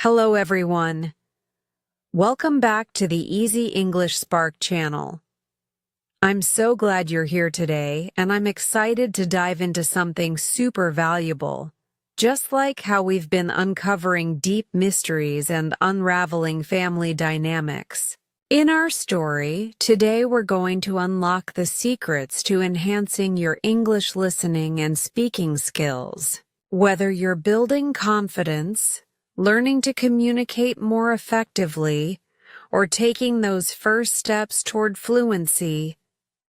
Hello everyone. Welcome back to the Easy English Spark channel. I'm so glad you're here today, and I'm excited to dive into something super valuable, just like how we've been uncovering deep mysteries and unraveling family dynamics. In our story, today we're going to unlock the secrets to enhancing your English listening and speaking skills. Whether you're building confidence, learning to communicate more effectively, or taking those first steps toward fluency,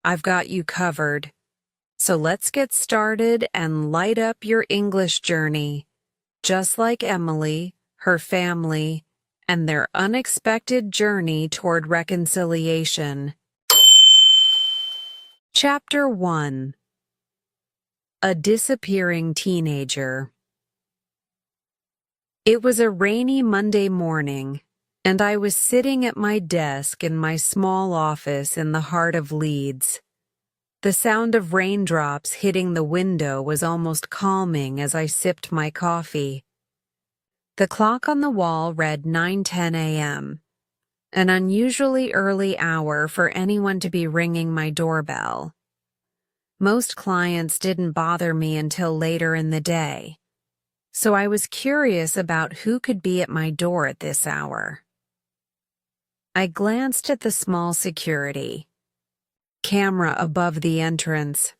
I've got you covered. So let's get started and light up your English journey, just like Emily, her family, and their unexpected journey toward reconciliation. Chapter 1: A Disappearing Teenager. It was a rainy Monday morning, and I was sitting at my desk in my small office in the heart of Leeds. The sound of raindrops hitting the window was almost calming as I sipped my coffee. The clock on the wall read 9:10 a.m., an unusually early hour for anyone to be ringing my doorbell. Most clients didn't bother me until later in the day, so I was curious about who could be at my door at this hour. I glanced at the small security camera above the entrance.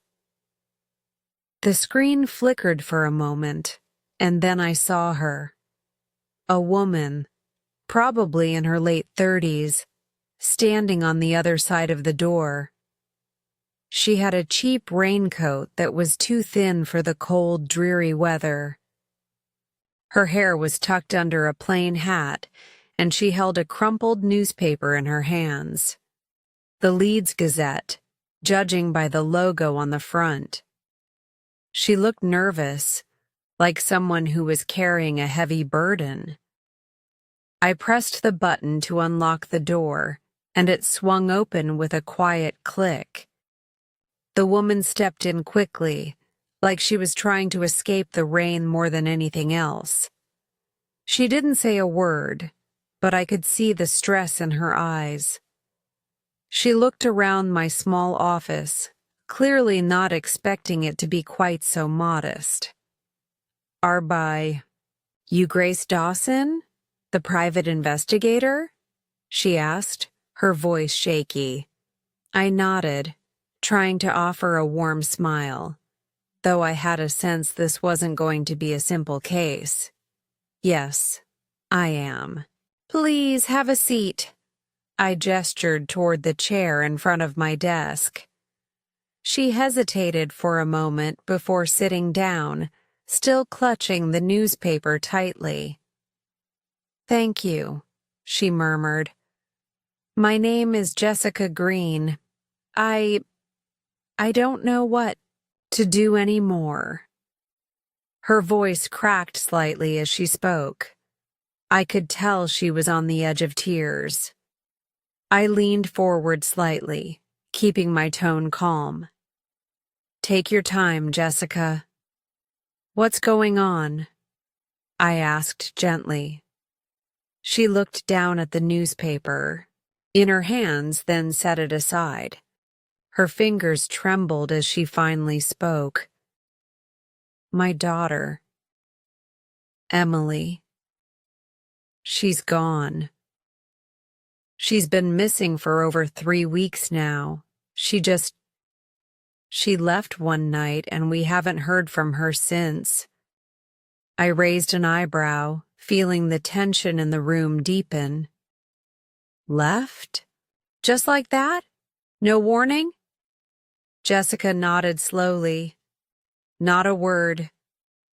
The screen flickered for a moment, and then I saw her. A woman, probably in her late 30s, standing on the other side of the door. She had a cheap raincoat that was too thin for the cold, dreary weather. Her hair was tucked under a plain hat, and she held a crumpled newspaper in her hands. The Leeds Gazette, judging by the logo on the front. She looked nervous, like someone who was carrying a heavy burden. I pressed the button to unlock the door, and it swung open with a quiet click. The woman stepped in quickly, like she was trying to escape the rain more than anything else. She didn't say a word, but I could see the stress in her eyes. She looked around my small office, clearly not expecting it to be quite so modest. You Grace Dawson, the private investigator?" she asked, her voice shaky. I nodded, trying to offer a warm smile, though I had a sense this wasn't going to be a simple case. "Yes, I am. Please have a seat." I gestured toward the chair in front of my desk. She hesitated for a moment before sitting down, still clutching the newspaper tightly. "Thank you," she murmured. "My name is Jessica Green. I don't know what to do anymore." Her voice cracked slightly as she spoke. I could tell she was on the edge of tears. I leaned forward slightly, keeping my tone calm. "Take your time, Jessica." "What's going on?" I asked gently. She looked down at the newspaper, in her hands, then set it aside. Her fingers trembled as she finally spoke. "My daughter, Emily. She's gone. She's been missing for over 3 weeks now. She left one night and we haven't heard from her since." I raised an eyebrow, feeling the tension in the room deepen. "Left? Just like that? No warning?" Jessica nodded slowly. Not a word.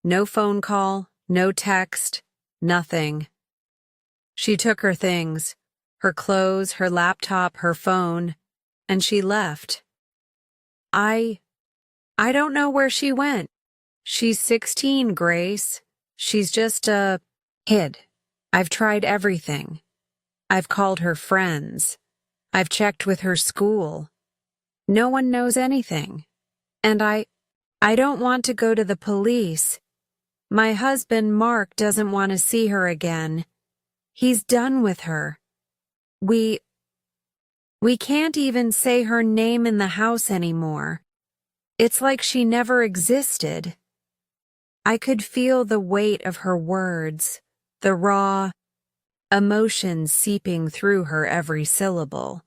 No phone call, no text, nothing. She took her things, her clothes, her laptop, her phone, and she left. I don't know where she went. She's 16, Grace. She's just a kid. I've tried everything. I've called her friends. I've checked with her school. No one knows anything. And I don't want to go to the police. My husband, Mark, doesn't want to see her again. He's done with her. We can't even say her name in the house anymore. It's like she never existed. I could feel the weight of her words, the raw emotion seeping through her every syllable.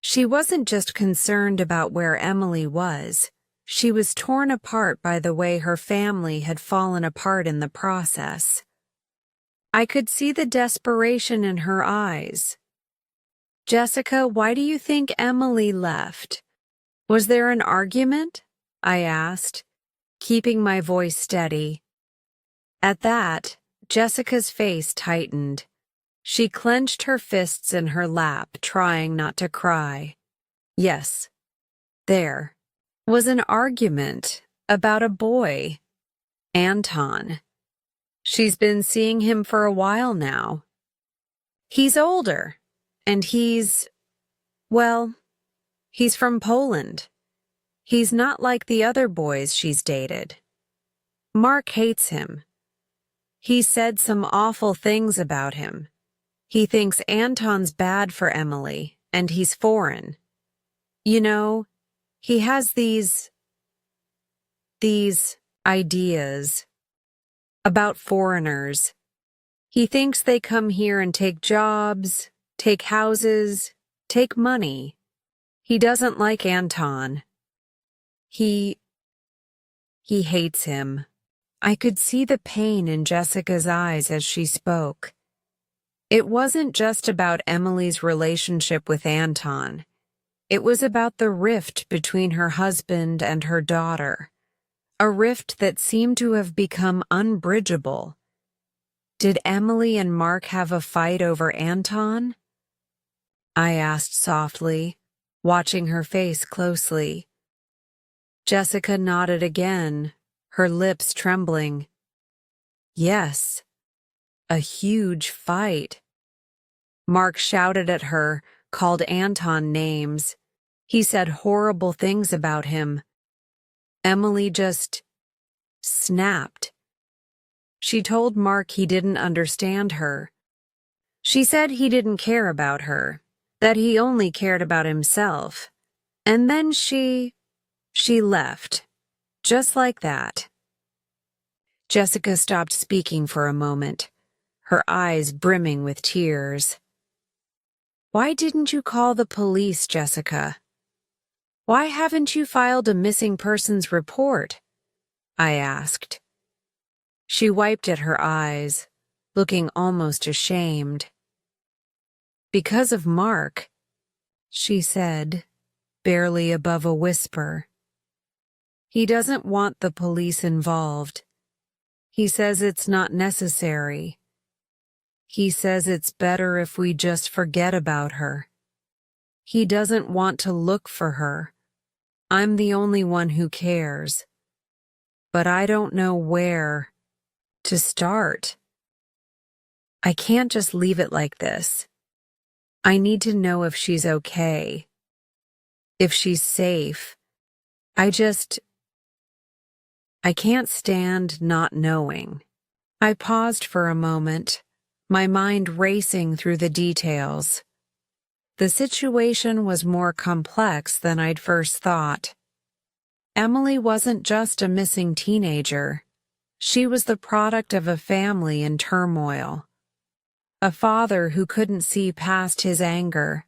She wasn't just concerned about where Emily was. She was torn apart by the way her family had fallen apart in the process. I could see the desperation in her eyes. "Jessica, why do you think Emily left? Was there an argument?" I asked, keeping my voice steady. At that, Jessica's face tightened. She clenched her fists in her lap, trying not to cry. Yes, there was an argument about a boy, Anton. She's been seeing him for a while now. He's older, and well, he's from Poland. He's not like the other boys she's dated. Mark hates him. He said some awful things about him. He thinks Anton's bad for Emily, and he's foreign. You know, he has these ideas about foreigners. He thinks they come here and take jobs, take houses, take money. He doesn't like Anton. He hates him. I could see the pain in Jessica's eyes as she spoke. It wasn't just about Emily's relationship with Anton. It was about the rift between her husband and her daughter, a rift that seemed to have become unbridgeable. Did Emily and Mark have a fight over Anton? I asked softly, watching her face closely. Jessica nodded again, her lips trembling. Yes, a huge fight. Mark shouted at her, called Anton names. He said horrible things about him. Emily just snapped. She told Mark he didn't understand her. She said he didn't care about her, that he only cared about himself. And then she left, just like that. Jessica stopped speaking for a moment, her eyes brimming with tears. Why didn't you call the police, Jessica? Why haven't you filed a missing persons report? I asked. She wiped at her eyes, looking almost ashamed. Because of Mark, she said, barely above a whisper. He doesn't want the police involved. He says it's not necessary. He says it's better if we just forget about her. He doesn't want to look for her. I'm the only one who cares. But I don't know where to start. I can't just leave it like this. I need to know if she's okay, if she's safe. I can't stand not knowing. I paused for a moment, my mind racing through the details. The situation was more complex than I'd first thought. Emily wasn't just a missing teenager. She was the product of a family in turmoil. A father who couldn't see past his anger,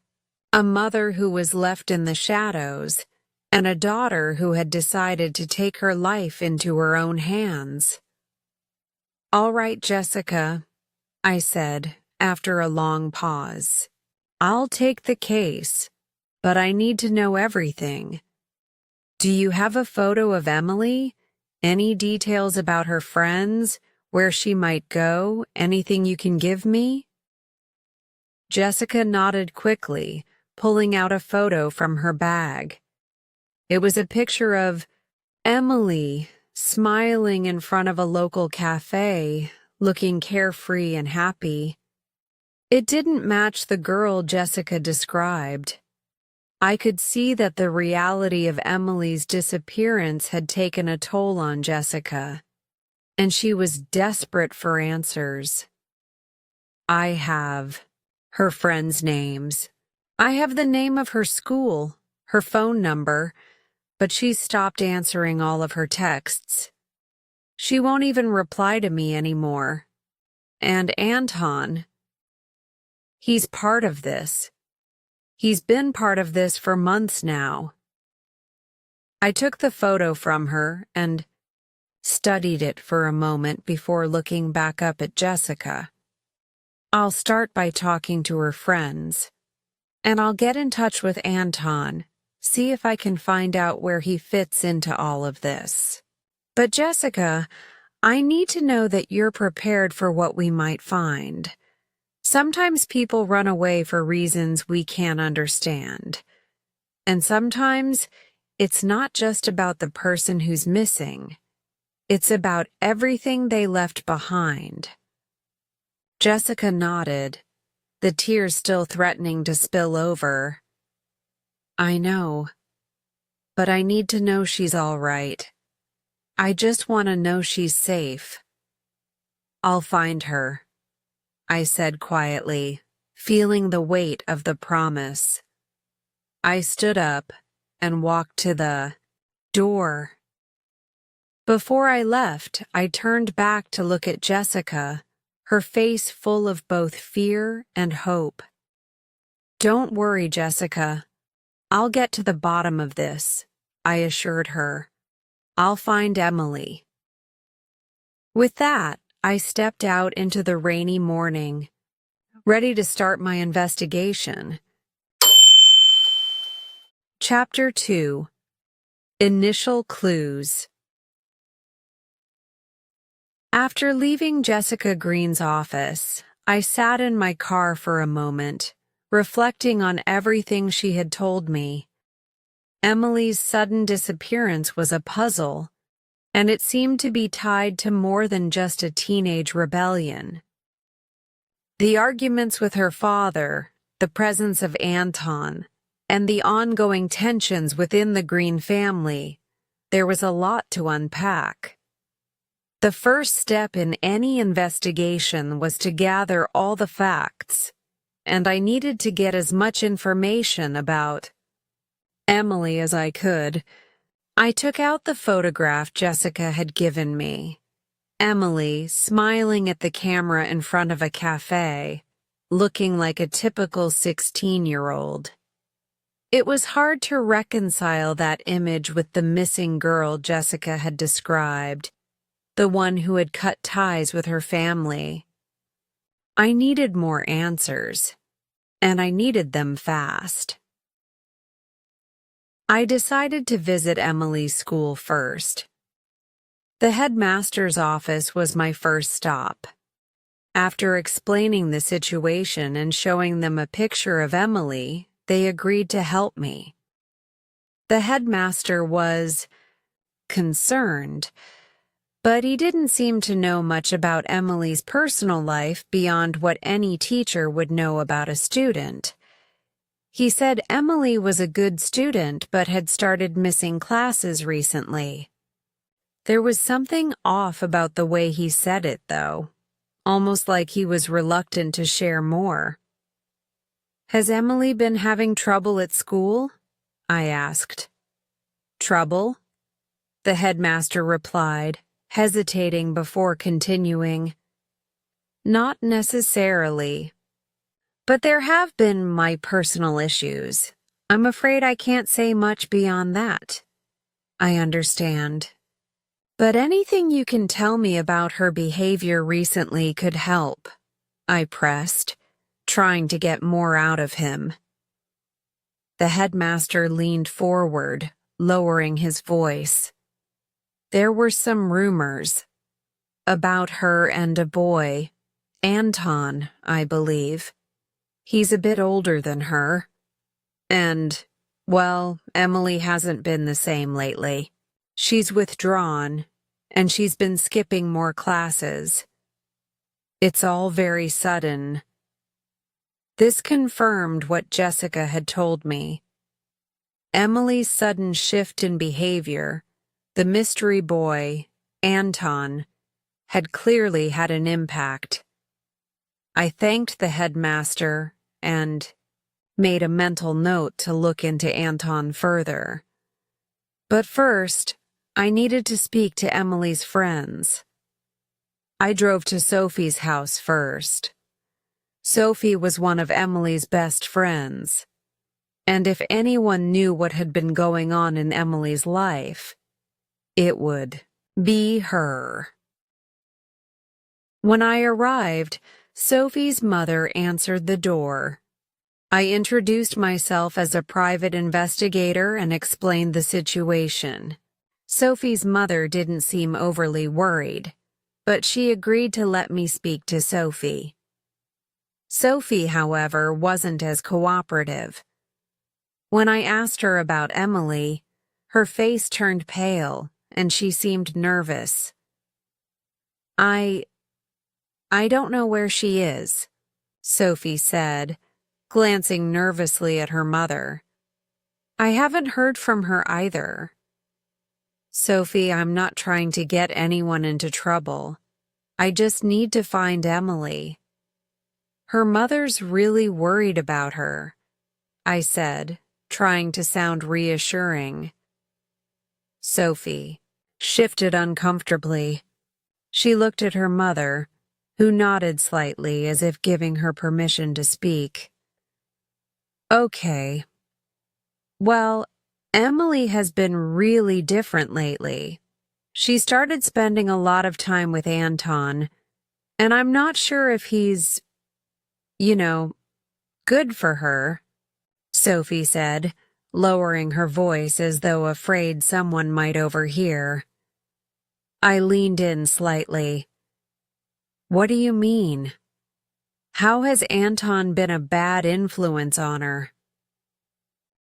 a mother who was left in the shadows, and a daughter who had decided to take her life into her own hands. "All right, Jessica," I said after a long pause. "I'll take the case, but I need to know everything. Do you have a photo of Emily? Any details about her friends, where she might go, anything you can give me?" Jessica nodded quickly, pulling out a photo from her bag. It was a picture of Emily smiling in front of a local cafe, looking carefree and happy. It didn't match the girl Jessica described. I could see that the reality of Emily's disappearance had taken a toll on Jessica, and she was desperate for answers. I have her friends' names. I have the name of her school, her phone number, but she's stopped answering all of her texts. She won't even reply to me anymore. And Anton, he's part of this. He's been part of this for months now. I took the photo from her and studied it for a moment before looking back up at Jessica. I'll start by talking to her friends, and I'll get in touch with Anton, see if I can find out where he fits into all of this. But Jessica, I need to know that you're prepared for what we might find. Sometimes people run away for reasons we can't understand. And sometimes it's not just about the person who's missing. It's about everything they left behind. Jessica nodded, the tears still threatening to spill over. I know, but I need to know she's all right. I just want to know she's safe. I'll find her, I said quietly, feeling the weight of the promise. I stood up and walked to the door. Before I left, I turned back to look at Jessica, her face full of both fear and hope. Don't worry, Jessica. I'll get to the bottom of this, I assured her. I'll find Emily. With that, I stepped out into the rainy morning, ready to start my investigation. Chapter 2: Initial Clues. After leaving Jessica Green's office, I sat in my car for a moment, reflecting on everything she had told me. Emily's sudden disappearance was a puzzle, and it seemed to be tied to more than just a teenage rebellion. The arguments with her father, the presence of Anton, and the ongoing tensions within the Green family, there was a lot to unpack. The first step in any investigation was to gather all the facts, and I needed to get as much information about Emily as I could. I took out the photograph Jessica had given me. Emily, smiling at the camera in front of a cafe, looking like a typical 16-year-old. It was hard to reconcile that image with the missing girl Jessica had described, the one who had cut ties with her family. I needed more answers, and I needed them fast. I decided to visit Emily's school first. The headmaster's office was my first stop. After explaining the situation and showing them a picture of Emily, they agreed to help me. The headmaster was concerned, but he didn't seem to know much about Emily's personal life beyond what any teacher would know about a student. He said Emily was a good student but had started missing classes recently. There was something off about the way he said it, though, almost like he was reluctant to share more. Has Emily been having trouble at school? I asked. Trouble? The headmaster replied, hesitating before continuing. Not necessarily. But there have been my personal issues. I'm afraid I can't say much beyond that. I understand. But anything you can tell me about her behavior recently could help, I pressed, trying to get more out of him. The headmaster leaned forward, lowering his voice. There were some rumors about her and a boy, Anton, I believe. He's a bit older than her. And, well, Emily hasn't been the same lately. She's withdrawn, and she's been skipping more classes. It's all very sudden. This confirmed what Jessica had told me. Emily's sudden shift in behavior, the mystery boy, Anton, had clearly had an impact. I thanked the headmaster and made a mental note to look into Anton further. But first, I needed to speak to Emily's friends. I drove to Sophie's house first. Sophie was one of Emily's best friends, and if anyone knew what had been going on in Emily's life, it would be her. When I arrived, Sophie's mother answered the door. I introduced myself as a private investigator and explained the situation. Sophie's mother didn't seem overly worried, but she agreed to let me speak to Sophie. Sophie, however, wasn't as cooperative. When I asked her about Emily, her face turned pale and she seemed nervous. I don't know where she is," Sophie said, glancing nervously at her mother. "I haven't heard from her either." "Sophie, I'm not trying to get anyone into trouble. I just need to find Emily. Her mother's really worried about her," I said, trying to sound reassuring. Sophie shifted uncomfortably. She looked at her mother, who nodded slightly as if giving her permission to speak. "Okay. Well, Emily has been really different lately. She started spending a lot of time with Anton, and I'm not sure if he's, good for her," Sophie said, lowering her voice as though afraid someone might overhear. I leaned in slightly. "What do you mean? How has Anton been a bad influence on her?"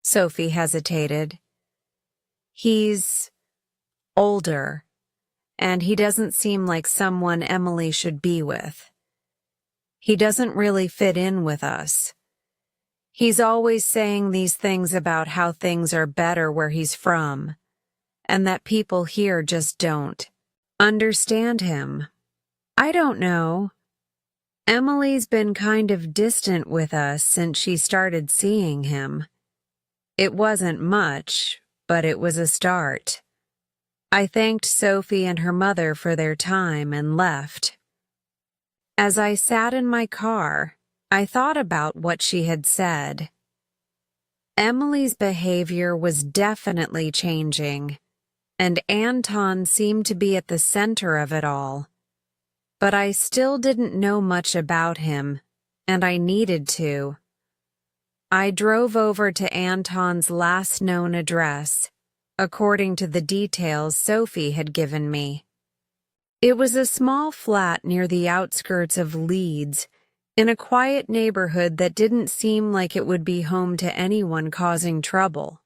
Sophie hesitated. "He's older, and he doesn't seem like someone Emily should be with. He doesn't really fit in with us. He's always saying these things about how things are better where he's from, and that people here just don't understand him. I don't know. Emily's been kind of distant with us since she started seeing him. It wasn't much, but it was a start." I thanked Sophie and her mother for their time and left. As I sat in my car, I thought about what she had said. Emily's behavior was definitely changing, and Anton seemed to be at the center of it all. But I still didn't know much about him, and I needed to. I drove over to Anton's last known address, according to the details Sophie had given me. It was a small flat near the outskirts of Leeds, in a quiet neighborhood that didn't seem like it would be home to anyone causing trouble.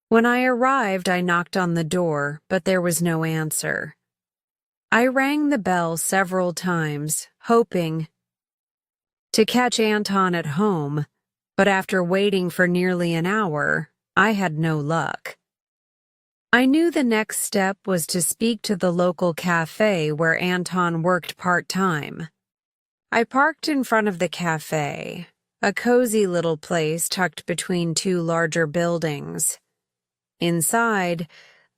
When I arrived, I knocked on the door, but there was no answer. I rang the bell several times, hoping to catch Anton at home, but after waiting for nearly an hour, I had no luck. I knew the next step was to speak to the local cafe where Anton worked part-time. I parked in front of the cafe, a cozy little place tucked between two larger buildings. Inside,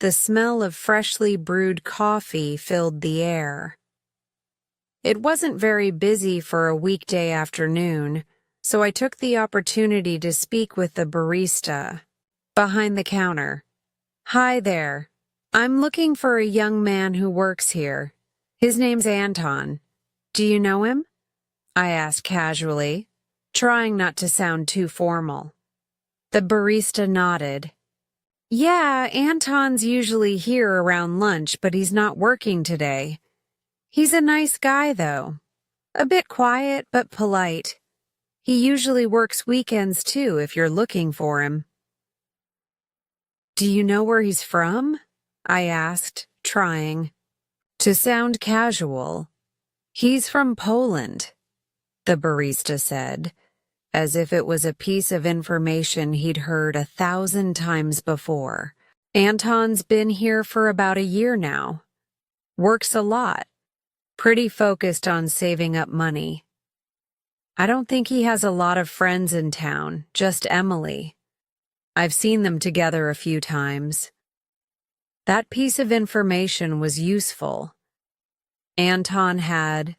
the smell of freshly brewed coffee filled the air. It wasn't very busy for a weekday afternoon, so I took the opportunity to speak with the barista behind the counter. "Hi there. I'm looking for a young man who works here. His name's Anton. Do you know him?" I asked casually, trying not to sound too formal. The barista nodded. "Yeah, Anton's usually here around lunch, but he's not working today. He's a nice guy, though. A bit quiet, but polite. He usually works weekends, too, if you're looking for him." "Do you know where he's from?" I asked, trying to sound casual. "He's from Poland," the barista said, as if it was a piece of information he'd heard 1,000 times before. "Anton's been here for about a year now. Works a lot. Pretty focused on saving up money. I don't think he has a lot of friends in town, just Emily. I've seen them together a few times. That piece of information was useful. Anton had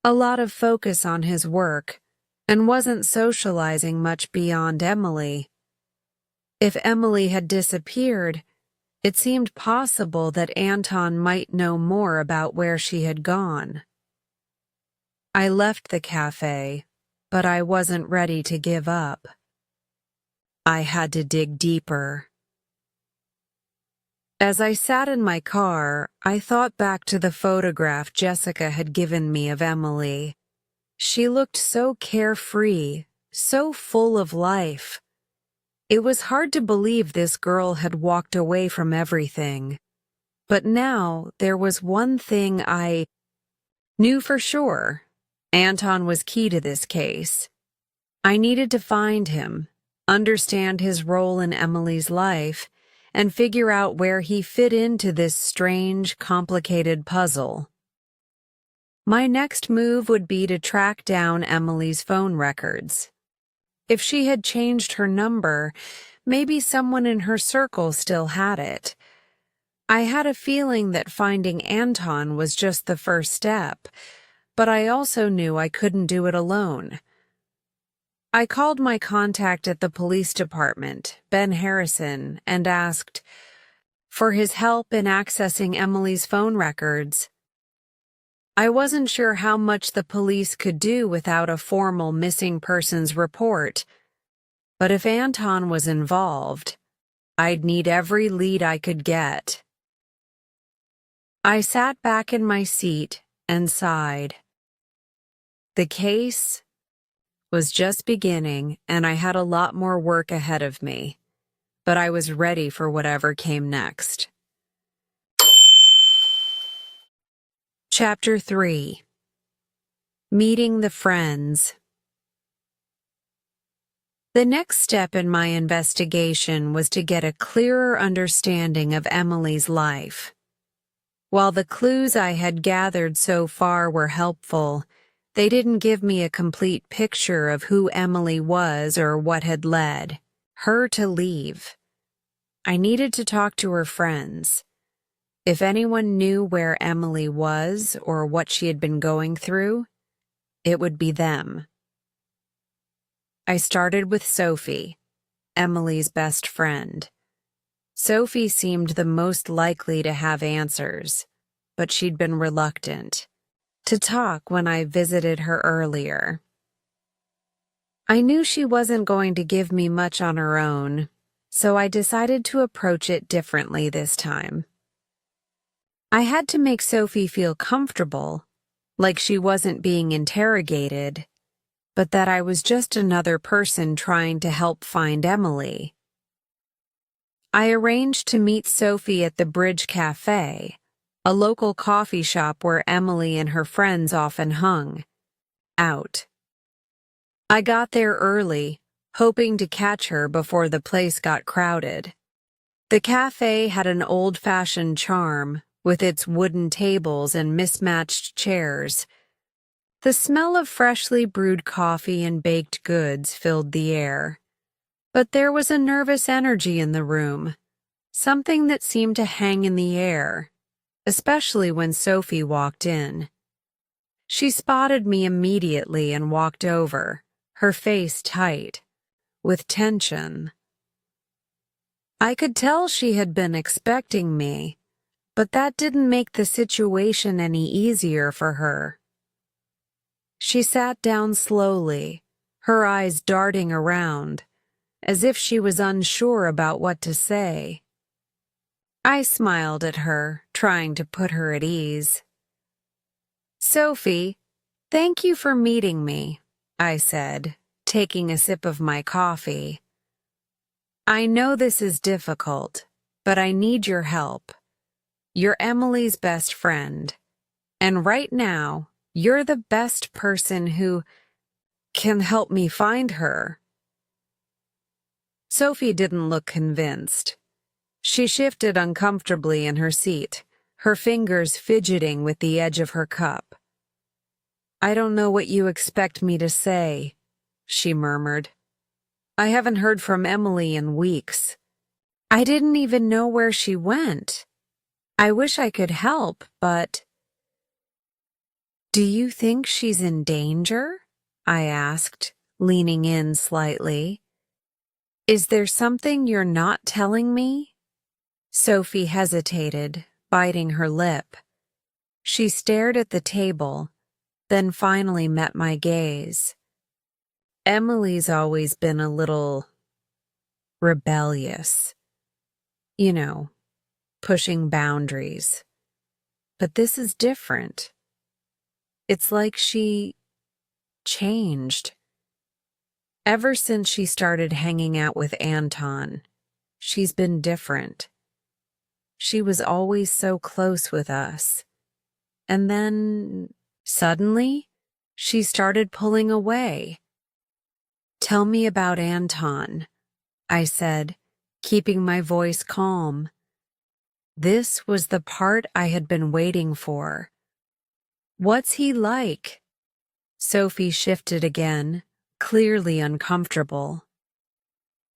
a lot of focus on his work and wasn't socializing much beyond Emily. If Emily had disappeared, it seemed possible that Anton might know more about where she had gone. I left the cafe, but I wasn't ready to give up. I had to dig deeper. As I sat in my car, I thought back to the photograph Jessica had given me of Emily. She looked so carefree, so full of life. It was hard to believe this girl had walked away from everything. But now there was one thing I knew for sure. Anton was key to this case. I needed to find him, understand his role in Emily's life, and figure out where he fit into this strange, complicated puzzle. My next move would be to track down Emily's phone records. If she had changed her number, maybe someone in her circle still had it. I had a feeling that finding Anton was just the first step, but I also knew I couldn't do it alone. I called my contact at the police department, Ben Harrison, and asked for his help in accessing Emily's phone records. I wasn't sure how much the police could do without a formal missing persons report, but if Anton was involved, I'd need every lead I could get. I sat back in my seat and sighed. The case was just beginning, and I had a lot more work ahead of me, but I was ready for whatever came next. Chapter 3. Meeting the Friends. The next step in my investigation was to get a clearer understanding of Emily's life. While the clues I had gathered so far were helpful, they didn't give me a complete picture of who Emily was or what had led her to leave. I needed to talk to her friends. If anyone knew where Emily was or what she had been going through, it would be them. I started with Sophie, Emily's best friend. Sophie seemed the most likely to have answers, but she'd been reluctant to talk when I visited her earlier. I knew she wasn't going to give me much on her own, so I decided to approach it differently this time. I had to make Sophie feel comfortable, like she wasn't being interrogated, but that I was just another person trying to help find Emily. I arranged to meet Sophie at the Bridge Cafe, a local coffee shop where Emily and her friends often hung out. I got there early, hoping to catch her before the place got crowded. The cafe had an old-fashioned charm, with its wooden tables and mismatched chairs. The smell of freshly brewed coffee and baked goods filled the air. But there was a nervous energy in the room, something that seemed to hang in the air, especially when Sophie walked in. She spotted me immediately and walked over, her face tight, with tension. I could tell she had been expecting me, but that didn't make the situation any easier for her. She sat down slowly, her eyes darting around, as if she was unsure about what to say. I smiled at her, trying to put her at ease. "Sophie, thank you for meeting me," I said, taking a sip of my coffee. "I know this is difficult, but I need your help. You're Emily's best friend, and right now, you're the best person who can help me find her." Sophie didn't look convinced. She shifted uncomfortably in her seat, her fingers fidgeting with the edge of her cup. I don't know what you expect me to say, she murmured. I haven't heard from Emily in weeks. I didn't even know where she went. I wish I could help, but... Do you think she's in danger? I asked, leaning in slightly. Is there something you're not telling me? Sophie hesitated, biting her lip. She stared at the table, then finally met my gaze. Emily's always been a little rebellious. You know, pushing boundaries. But this is different. It's like she changed. Ever since she started hanging out with Anton, she's been different. She was always so close with us. And then, suddenly, she started pulling away. Tell me about Anton, I said, keeping my voice calm. This was the part I had been waiting for. What's he like? Sophie shifted again, clearly uncomfortable.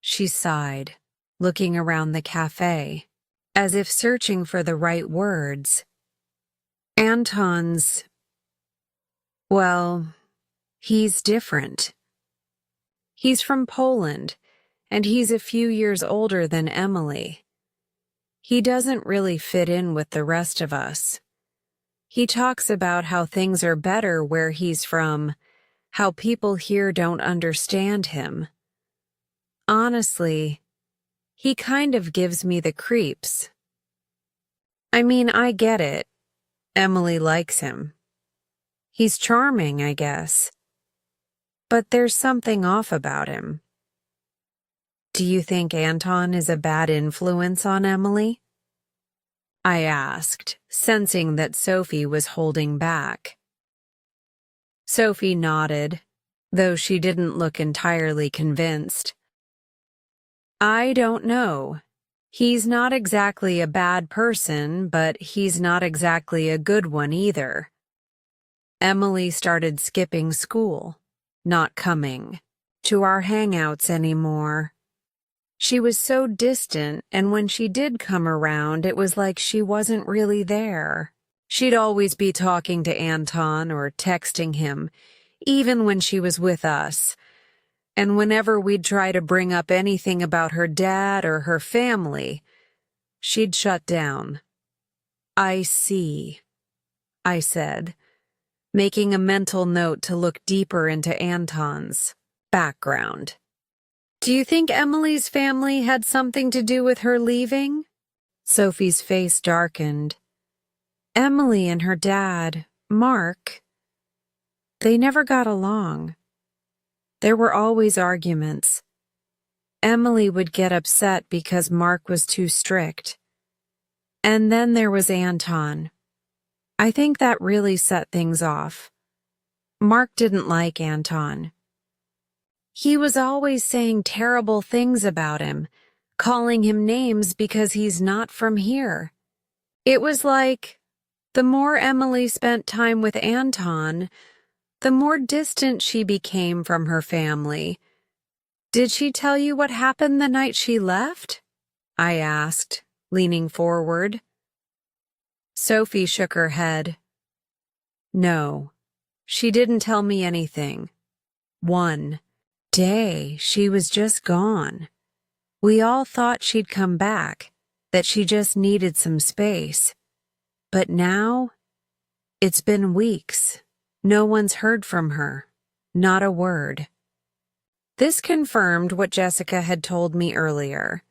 She sighed, looking around the cafe, as if searching for the right words. Anton's... well, he's different. He's from Poland, and he's a few years older than Emily. He doesn't really fit in with the rest of us. He talks about how things are better where he's from, how people here don't understand him. Honestly, he kind of gives me the creeps. I mean, I get it. Emily likes him. He's charming, I guess. But there's something off about him. Do you think Anton is a bad influence on Emily? I asked, sensing that Sophie was holding back. Sophie nodded, though she didn't look entirely convinced. I don't know. He's not exactly a bad person, but he's not exactly a good one either. Emily started skipping school, not coming to our hangouts anymore. She was so distant, and when she did come around, it was like she wasn't really there. She'd always be talking to Anton or texting him, even when she was with us. And whenever we'd try to bring up anything about her dad or her family, she'd shut down. I see, I said, making a mental note to look deeper into Anton's background. Do you think Emily's family had something to do with her leaving? Sophie's face darkened. Emily and her dad, Mark, they never got along. There were always arguments. Emily would get upset because Mark was too strict. And then there was Anton. I think that really set things off. Mark didn't like Anton. He was always saying terrible things about him, calling him names because he's not from here. It was like, the more Emily spent time with Anton, the more distant she became from her family. Did she tell you what happened the night she left? I asked, leaning forward. Sophie shook her head. No, she didn't tell me anything. One day, she was just gone. We all thought she'd come back, that she just needed some space. But now, it's been weeks. No one's heard from her. Not a word. This confirmed what Jessica had told me earlier,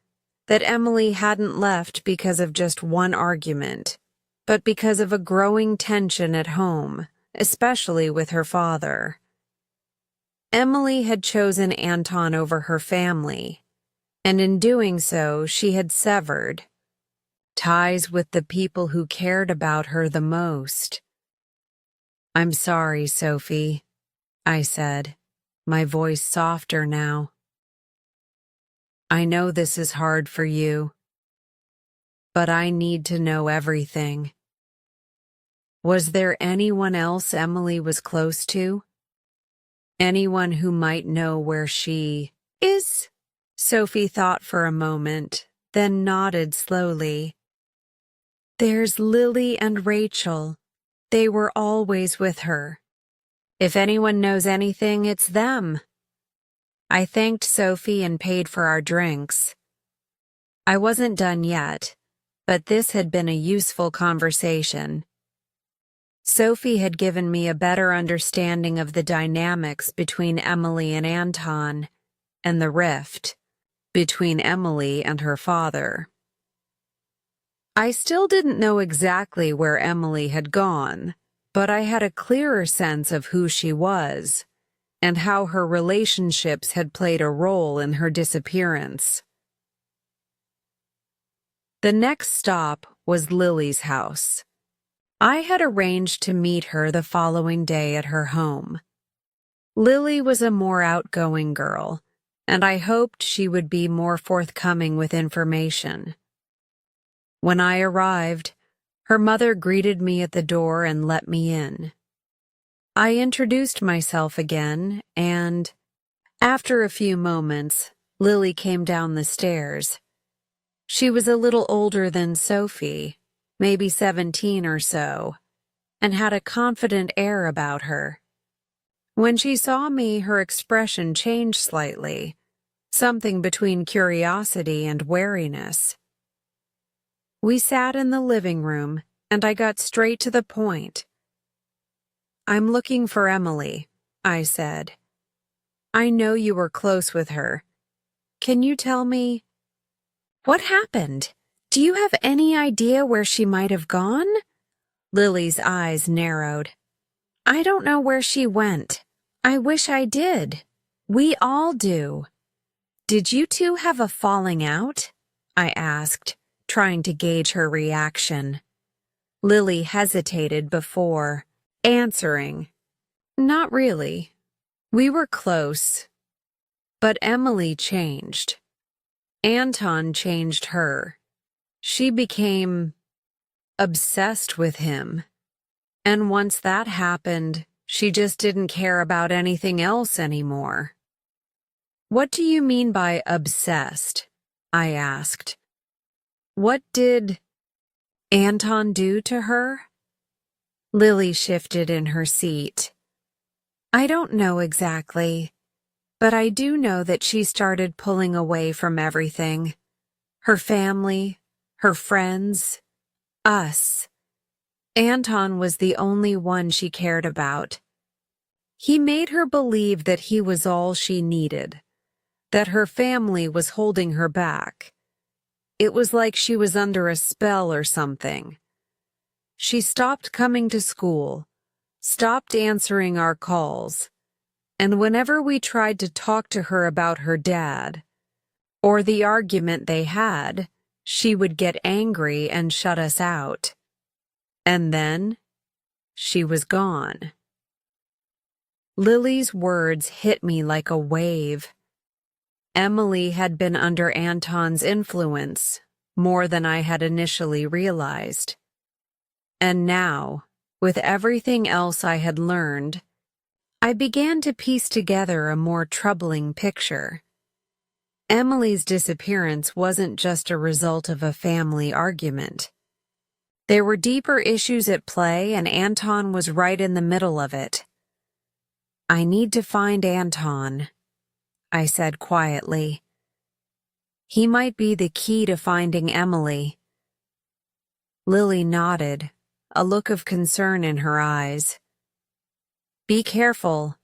that Emily hadn't left because of just one argument, but because of a growing tension at home, especially with her father. Emily had chosen Anton over her family, and in doing so, she had severed ties with the people who cared about her the most. I'm sorry, Sophie, I said, my voice softer now. I know this is hard for you, but I need to know everything. Was there anyone else Emily was close to? Anyone who might know where she is? Sophie thought for a moment, then nodded slowly. There's Lily and Rachel. They were always with her. If anyone knows anything, it's them. I thanked Sophie and paid for our drinks. I wasn't done yet, but this had been a useful conversation. Sophie had given me a better understanding of the dynamics between Emily and Anton, and the rift between Emily and her father. I still didn't know exactly where Emily had gone, but I had a clearer sense of who she was, and how her relationships had played a role in her disappearance. The next stop was Lily's house. I had arranged to meet her the following day at her home. Lily was a more outgoing girl, and I hoped she would be more forthcoming with information. When I arrived, her mother greeted me at the door and let me in. I introduced myself again, and, after a few moments, Lily came down the stairs. She was a little older than Sophie, maybe 17 or so, and had a confident air about her. When she saw me, her expression changed slightly, something between curiosity and wariness. We sat in the living room, and I got straight to the point. I'm looking for Emily, I said. I know you were close with her. Can you tell me? What happened? Do you have any idea where she might have gone? Lily's eyes narrowed. I don't know where she went. I wish I did. We all do. Did you two have a falling out? I asked, trying to gauge her reaction. Lily hesitated before answering. Not really. We were close. But Emily changed. Anton changed her. She became obsessed with him. And once that happened, she just didn't care about anything else anymore. What do you mean by obsessed? I asked. What did Anton do to her? Lily shifted in her seat. I don't know exactly, but I do know that she started pulling away from everything. Her family, her friends, us. Anton was the only one she cared about. He made her believe that he was all she needed, that her family was holding her back. It was like she was under a spell or something. She stopped coming to school, stopped answering our calls, and whenever we tried to talk to her about her dad, or the argument they had, she would get angry and shut us out. And then, she was gone. Lily's words hit me like a wave. Emily had been under Anton's influence more than I had initially realized. And now, with everything else I had learned, I began to piece together a more troubling picture. Emily's disappearance wasn't just a result of a family argument. There were deeper issues at play, and Anton was right in the middle of it. I need to find Anton, I said quietly. He might be the key to finding Emily. Lily nodded, a look of concern in her eyes. Be careful.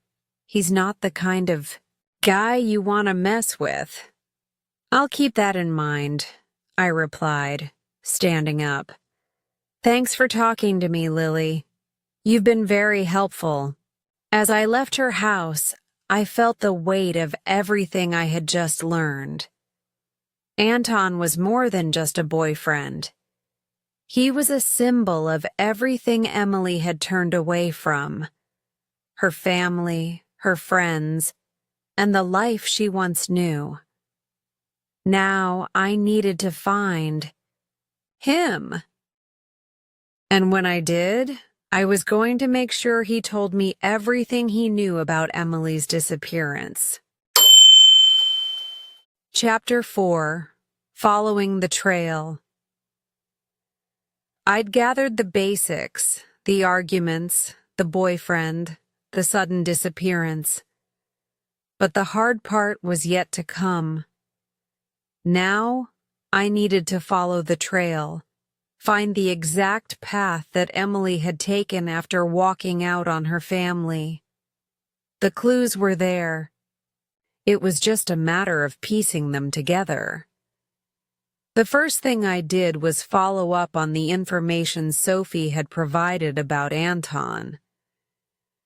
He's not the kind of guy you want to mess with. I'll keep that in mind, I replied, standing up. Thanks for talking to me, Lily. You've been very helpful. As I left her house, I felt the weight of everything I had just learned. Anton was more than just a boyfriend. He was a symbol of everything Emily had turned away from. Her family, her friends, and the life she once knew. Now I needed to find him. And when I did, I was going to make sure he told me everything he knew about Emily's disappearance. Chapter 4. Following the Trail. I'd gathered the basics, the arguments, the boyfriend, the sudden disappearance. But the hard part was yet to come. Now, I needed to follow the trail, find the exact path that Emily had taken after walking out on her family. The clues were there. It was just a matter of piecing them together. The first thing I did was follow up on the information Sophie had provided about Anton.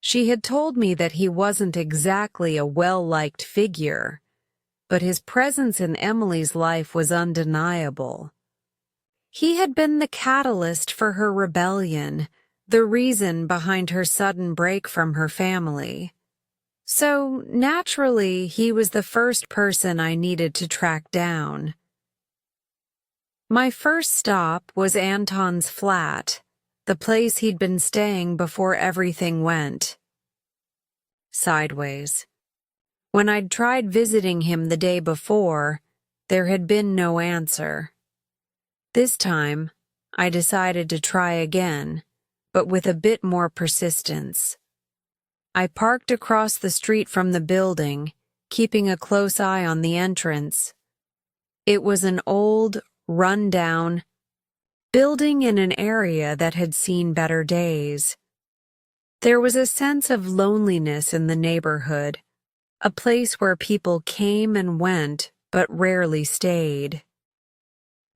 She had told me that he wasn't exactly a well-liked figure, but his presence in Emily's life was undeniable. He had been the catalyst for her rebellion, the reason behind her sudden break from her family. So, naturally, he was the first person I needed to track down. My first stop was Anton's flat, the place he'd been staying before everything went sideways. When I'd tried visiting him the day before, there had been no answer. This time, I decided to try again, but with a bit more persistence. I parked across the street from the building, keeping a close eye on the entrance. It was an old, run-down building in an area that had seen better days. There was a sense of loneliness in the neighborhood, a place where people came and went but rarely stayed.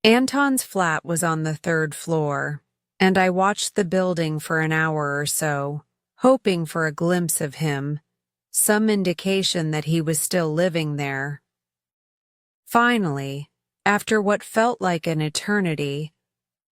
Anton's flat was on the 3rd floor, and I watched the building for an hour or so, hoping for a glimpse of him, some indication that he was still living there. Finally, after what felt like an eternity,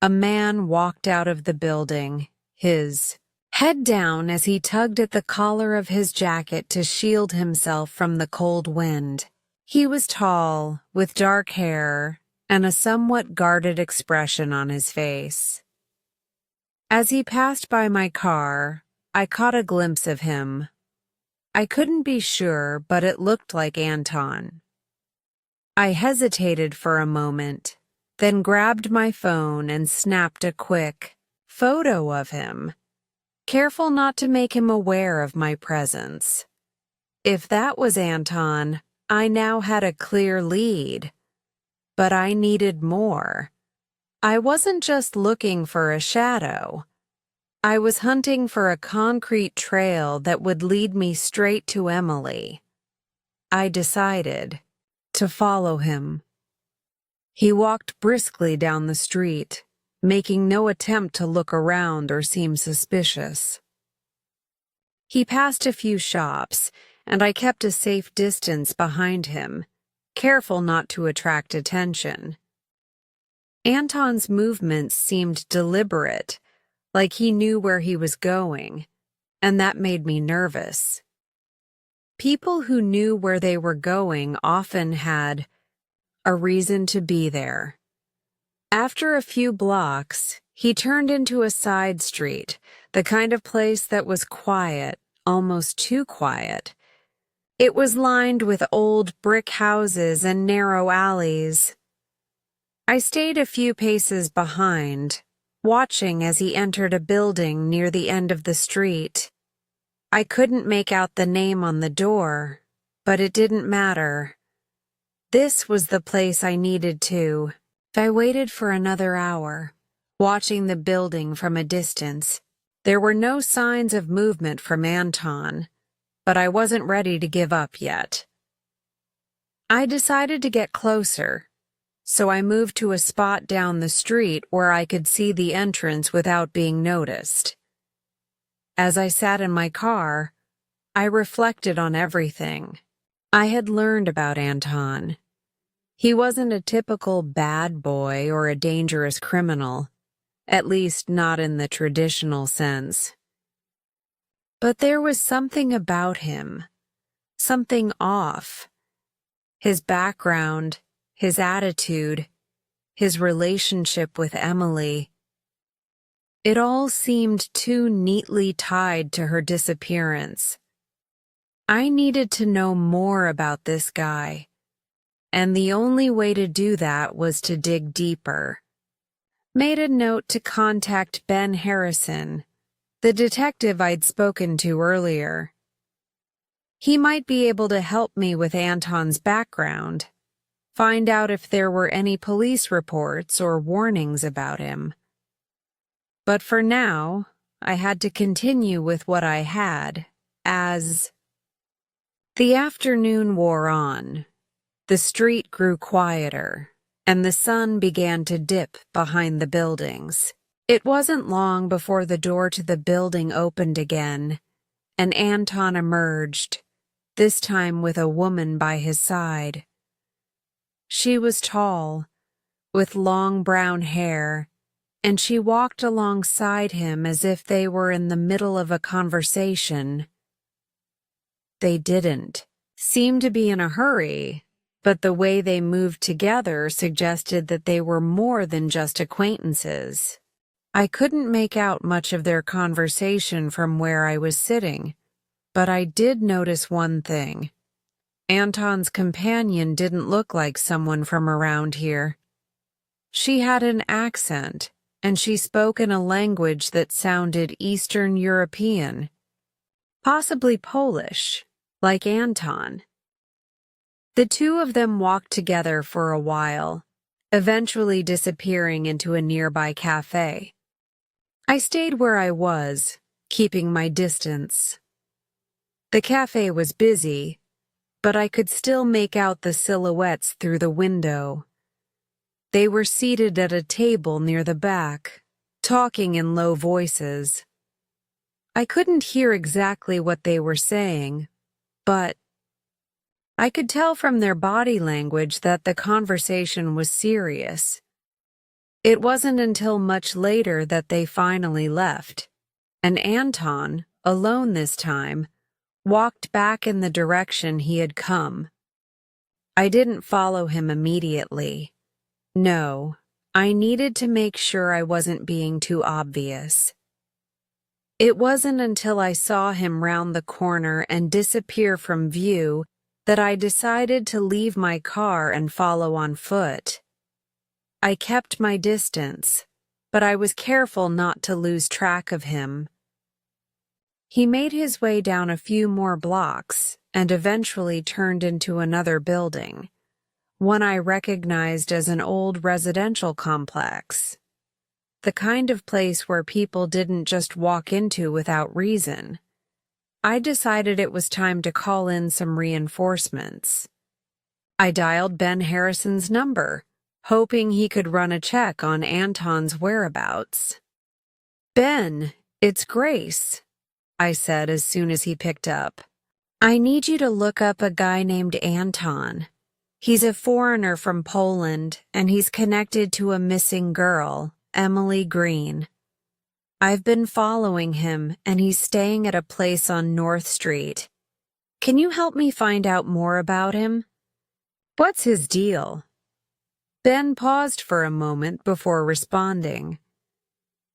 a man walked out of the building, his head down as he tugged at the collar of his jacket to shield himself from the cold wind. He was tall, with dark hair, and a somewhat guarded expression on his face. As he passed by my car, I caught a glimpse of him. I couldn't be sure, but it looked like Anton. I hesitated for a moment, then grabbed my phone and snapped a quick photo of him, careful not to make him aware of my presence. If that was Anton, I now had a clear lead. But I needed more. I wasn't just looking for a shadow. I was hunting for a concrete trail that would lead me straight to Emily. I decided to follow him. He walked briskly down the street, making no attempt to look around or seem suspicious. He passed a few shops, and I kept a safe distance behind him, careful not to attract attention. Anton's movements seemed deliberate, like he knew where he was going, and that made me nervous. People who knew where they were going often had a reason to be there. After a few blocks, he turned into a side street, the kind of place that was quiet, almost too quiet. It was lined with old brick houses and narrow alleys. I stayed a few paces behind, watching as he entered a building near the end of the street. I couldn't make out the name on the door, but it didn't matter. This was the place I needed to. I waited for another hour, watching the building from a distance. There were no signs of movement from Anton, but I wasn't ready to give up yet. I decided to get closer, so I moved to a spot down the street where I could see the entrance without being noticed. As I sat in my car, I reflected on everything I had learned about Anton. He wasn't a typical bad boy or a dangerous criminal, at least not in the traditional sense. But there was something about him, something off. His background, his attitude, his relationship with Emily. It all seemed too neatly tied to her disappearance. I needed to know more about this guy, and the only way to do that was to dig deeper. Made a note to contact Ben Harrison, the detective I'd spoken to earlier. He might be able to help me with Anton's background, find out if there were any police reports or warnings about him. But for now, I had to continue with what I had, as the afternoon wore on. The street grew quieter, and the sun began to dip behind the buildings. It wasn't long before the door to the building opened again, and Anton emerged, this time with a woman by his side. She was tall, with long brown hair, and she walked alongside him as if they were in the middle of a conversation. They didn't seem to be in a hurry, but the way they moved together suggested that they were more than just acquaintances. I couldn't make out much of their conversation from where I was sitting, but I did notice one thing. Anton's companion didn't look like someone from around here. She had an accent, and she spoke in a language that sounded Eastern European, possibly Polish, like Anton. The two of them walked together for a while, eventually disappearing into a nearby cafe. I stayed where I was, keeping my distance. The cafe was busy, but I could still make out the silhouettes through the window. They were seated at a table near the back, talking in low voices. I couldn't hear exactly what they were saying, but I could tell from their body language that the conversation was serious. It wasn't until much later that they finally left, and Anton, alone this time, walked back in the direction he had come. I didn't follow him immediately. No, I needed to make sure I wasn't being too obvious. It wasn't until I saw him round the corner and disappear from view that I decided to leave my car and follow on foot. I kept my distance, but I was careful not to lose track of him. He made his way down a few more blocks and eventually turned into another building, one I recognized as an old residential complex. The kind of place where people didn't just walk into without reason. I decided it was time to call in some reinforcements. I dialed Ben Harrison's number, hoping he could run a check on Anton's whereabouts. "Ben, it's Grace," I said as soon as he picked up. "I need you to look up a guy named Anton. He's a foreigner from Poland, and he's connected to a missing girl, Emily Green. I've been following him, and he's staying at a place on North Street. Can you help me find out more about him?" "What's his deal?" Ben paused for a moment before responding.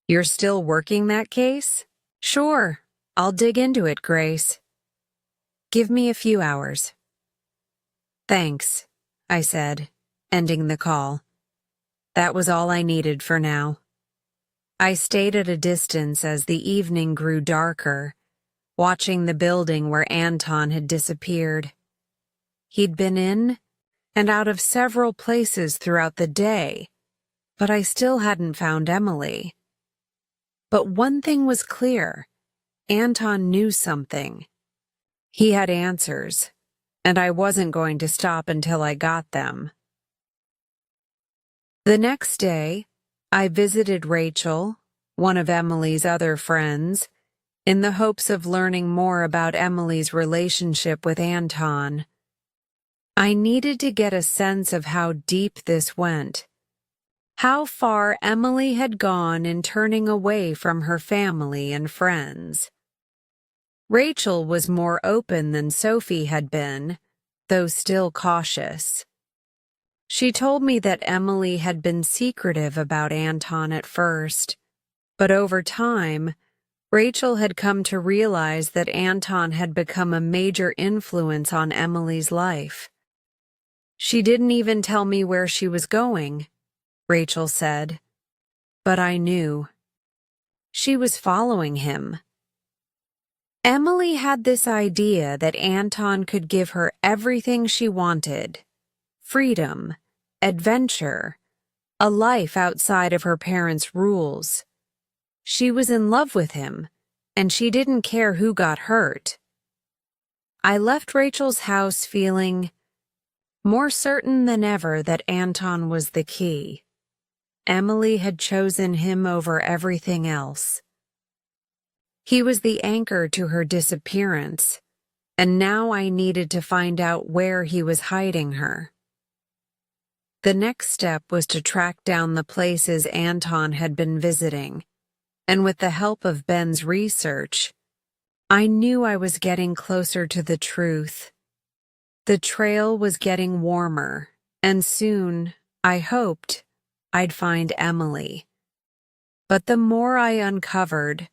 "You're still working that case?" "Sure. I'll dig into it, Grace. Give me a few hours." "Thanks," I said, ending the call. That was all I needed for now. I stayed at a distance as the evening grew darker, watching the building where Anton had disappeared. He'd been in and out of several places throughout the day, but I still hadn't found Emily. But one thing was clear. Anton knew something. He had answers, and I wasn't going to stop until I got them. The next day, I visited Rachel, one of Emily's other friends, in the hopes of learning more about Emily's relationship with Anton. I needed to get a sense of how deep this went, how far Emily had gone in turning away from her family and friends. Rachel was more open than Sophie had been, though still cautious. She told me that Emily had been secretive about Anton at first, But over time, Rachel had come to realize that Anton had become a major influence on Emily's life. "She didn't even tell me where she was going," Rachel said. "But I knew. She was following him." Emily had this idea that Anton could give her everything she wanted: freedom, adventure, a life outside of her parents' rules. She was in love with him, and she didn't care who got hurt. I left Rachel's house feeling more certain than ever that Anton was the key. Emily had chosen him over everything else. He was the anchor to her disappearance, and now I needed to find out where he was hiding her. The next step was to track down the places Anton had been visiting, and with the help of Ben's research, I knew I was getting closer to the truth. The trail was getting warmer, and soon, I hoped, I'd find Emily. But the more I uncovered,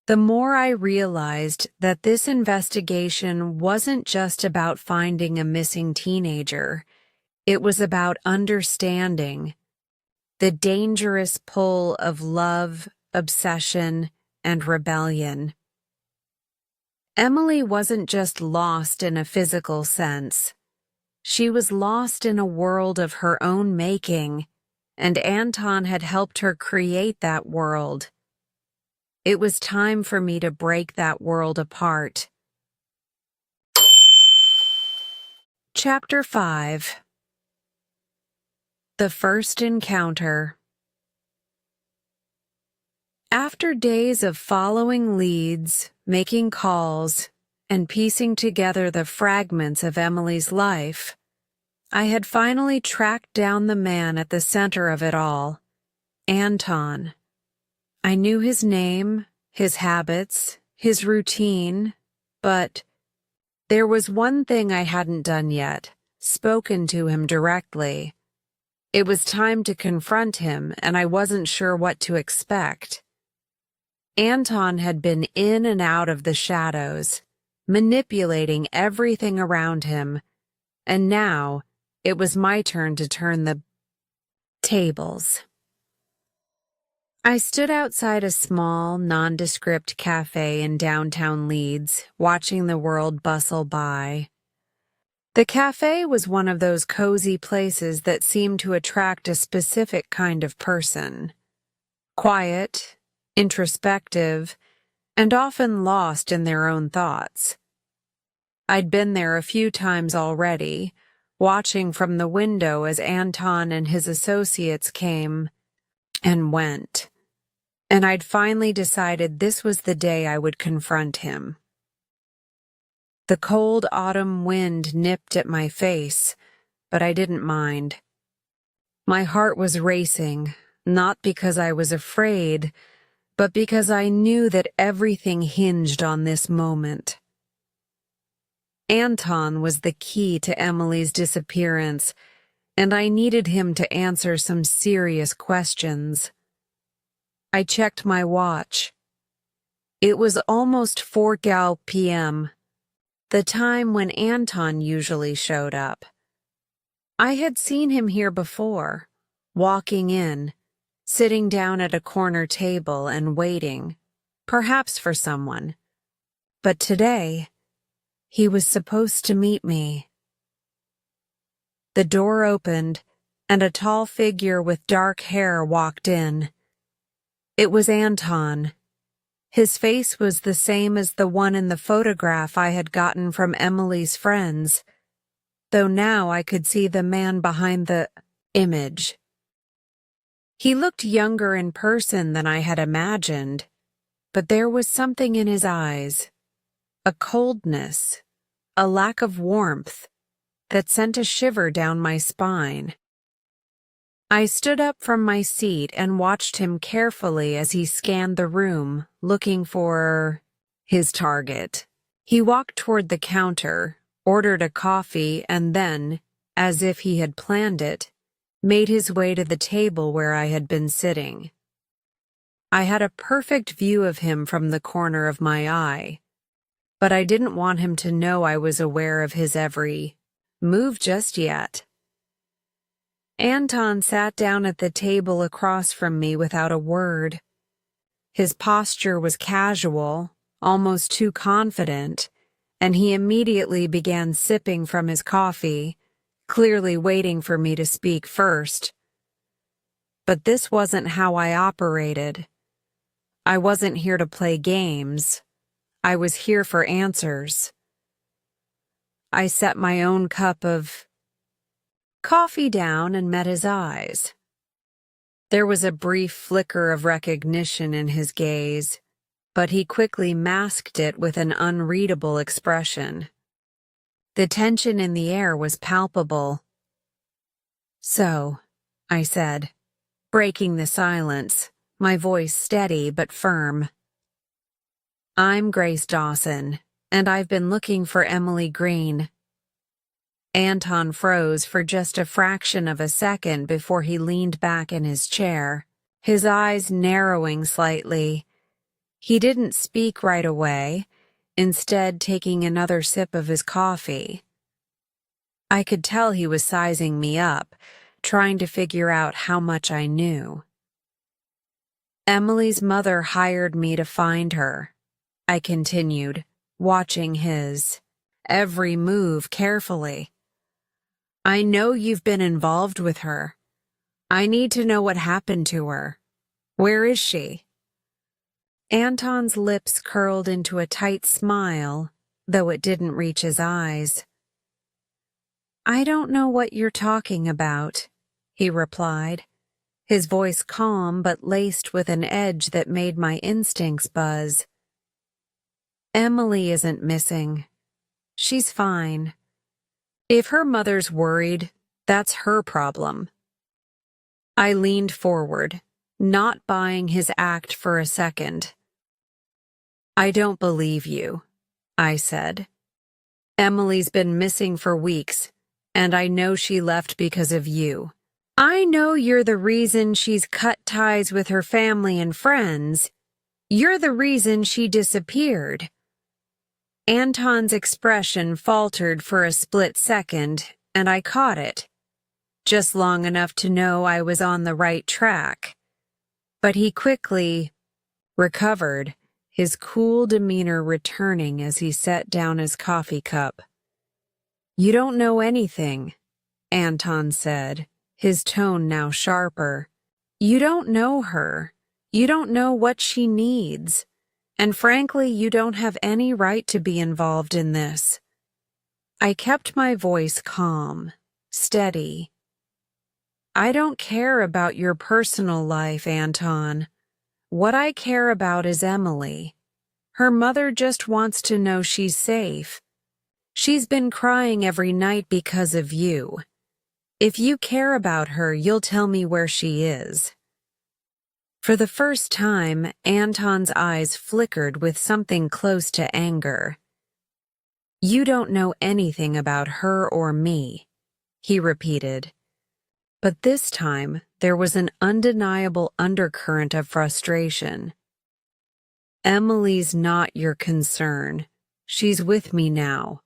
the more I realized that this investigation wasn't just about finding a missing teenager. It was about understanding the dangerous pull of love, obsession, and rebellion. Emily wasn't just lost in a physical sense. She was lost in a world of her own making, and Anton had helped her create that world. It was time for me to break that world apart. Chapter 5. The First Encounter. After days of following leads, making calls, and piecing together the fragments of Emily's life, I had finally tracked down the man at the center of it all, Anton. I knew his name, his habits, his routine, but there was one thing I hadn't done yet: spoken to him directly. It was time to confront him, and I wasn't sure what to expect. Anton had been in and out of the shadows, manipulating everything around him, and now it was my turn to turn the tables. I stood outside a small, nondescript cafe in downtown Leeds, watching the world bustle by. The cafe was one of those cozy places that seemed to attract a specific kind of person: quiet, introspective, and often lost in their own thoughts. I'd been there a few times already, watching from the window as Anton and his associates came and went, and I'd finally decided this was the day I would confront him. The cold autumn wind nipped at my face, but I didn't mind. My heart was racing, not because I was afraid, but because I knew that everything hinged on this moment. Anton was the key to Emily's disappearance, and I needed him to answer some serious questions. I checked my watch. It was almost 4 p.m., the time when Anton usually showed up. I had seen him here before, walking in, sitting down at a corner table and waiting, perhaps for someone. But today, he was supposed to meet me. The door opened, and a tall figure with dark hair walked in. It was Anton. His face was the same as the one in the photograph I had gotten from Emily's friends, though now I could see the man behind the image. He looked younger in person than I had imagined, but there was something in his eyes, a coldness, a lack of warmth, that sent a shiver down my spine. I stood up from my seat and watched him carefully as he scanned the room, looking for his target. He walked toward the counter, ordered a coffee, and then, as if he had planned it, made his way to the table where I had been sitting. I had a perfect view of him from the corner of my eye, but I didn't want him to know I was aware of his every move just yet. Anton sat down at the table across from me without a word. His posture was casual, almost too confident, and he immediately began sipping from his coffee, clearly waiting for me to speak first. But this wasn't how I operated. I wasn't here to play games. I was here for answers. I set my own cup of coffee down and met his eyes. There was a brief flicker of recognition in his gaze, but he quickly masked it with an unreadable expression. The tension in the air was palpable. "So," I said, breaking the silence, my voice steady but firm. "I'm Grace Dawson, and I've been looking for Emily Green." Anton froze for just a fraction of a second before he leaned back in his chair, his eyes narrowing slightly. He didn't speak right away, instead taking another sip of his coffee. I could tell he was sizing me up, trying to figure out how much I knew. "Emily's mother hired me to find her," I continued, watching his every move carefully. "I know you've been involved with her. I need to know what happened to her. Where is she?" Anton's lips curled into a tight smile, though it didn't reach his eyes. "I don't know what you're talking about," he replied, his voice calm but laced with an edge that made my instincts buzz. "Emily isn't missing. She's fine. If her mother's worried, that's her problem." I leaned forward, not buying his act for a second. "I don't believe you," I said. "Emily's been missing for weeks, and I know she left because of you. I know you're the reason she's cut ties with her family and friends. You're the reason she disappeared." Anton's expression faltered for a split second, and I caught it, just long enough to know I was on the right track. But he quickly recovered, his cool demeanor returning as he set down his coffee cup. "You don't know anything," Anton said, his tone now sharper. "You don't know her. You don't know what she needs. And frankly, you don't have any right to be involved in this." I kept my voice calm, steady. "I don't care about your personal life, Anton. What I care about is Emily. Her mother just wants to know she's safe. She's been crying every night because of you. If you care about her, you'll tell me where she is." For the first time, Anton's eyes flickered with something close to anger. "You don't know anything about her or me," he repeated. But this time, there was an undeniable undercurrent of frustration. "Emily's not your concern. She's with me now.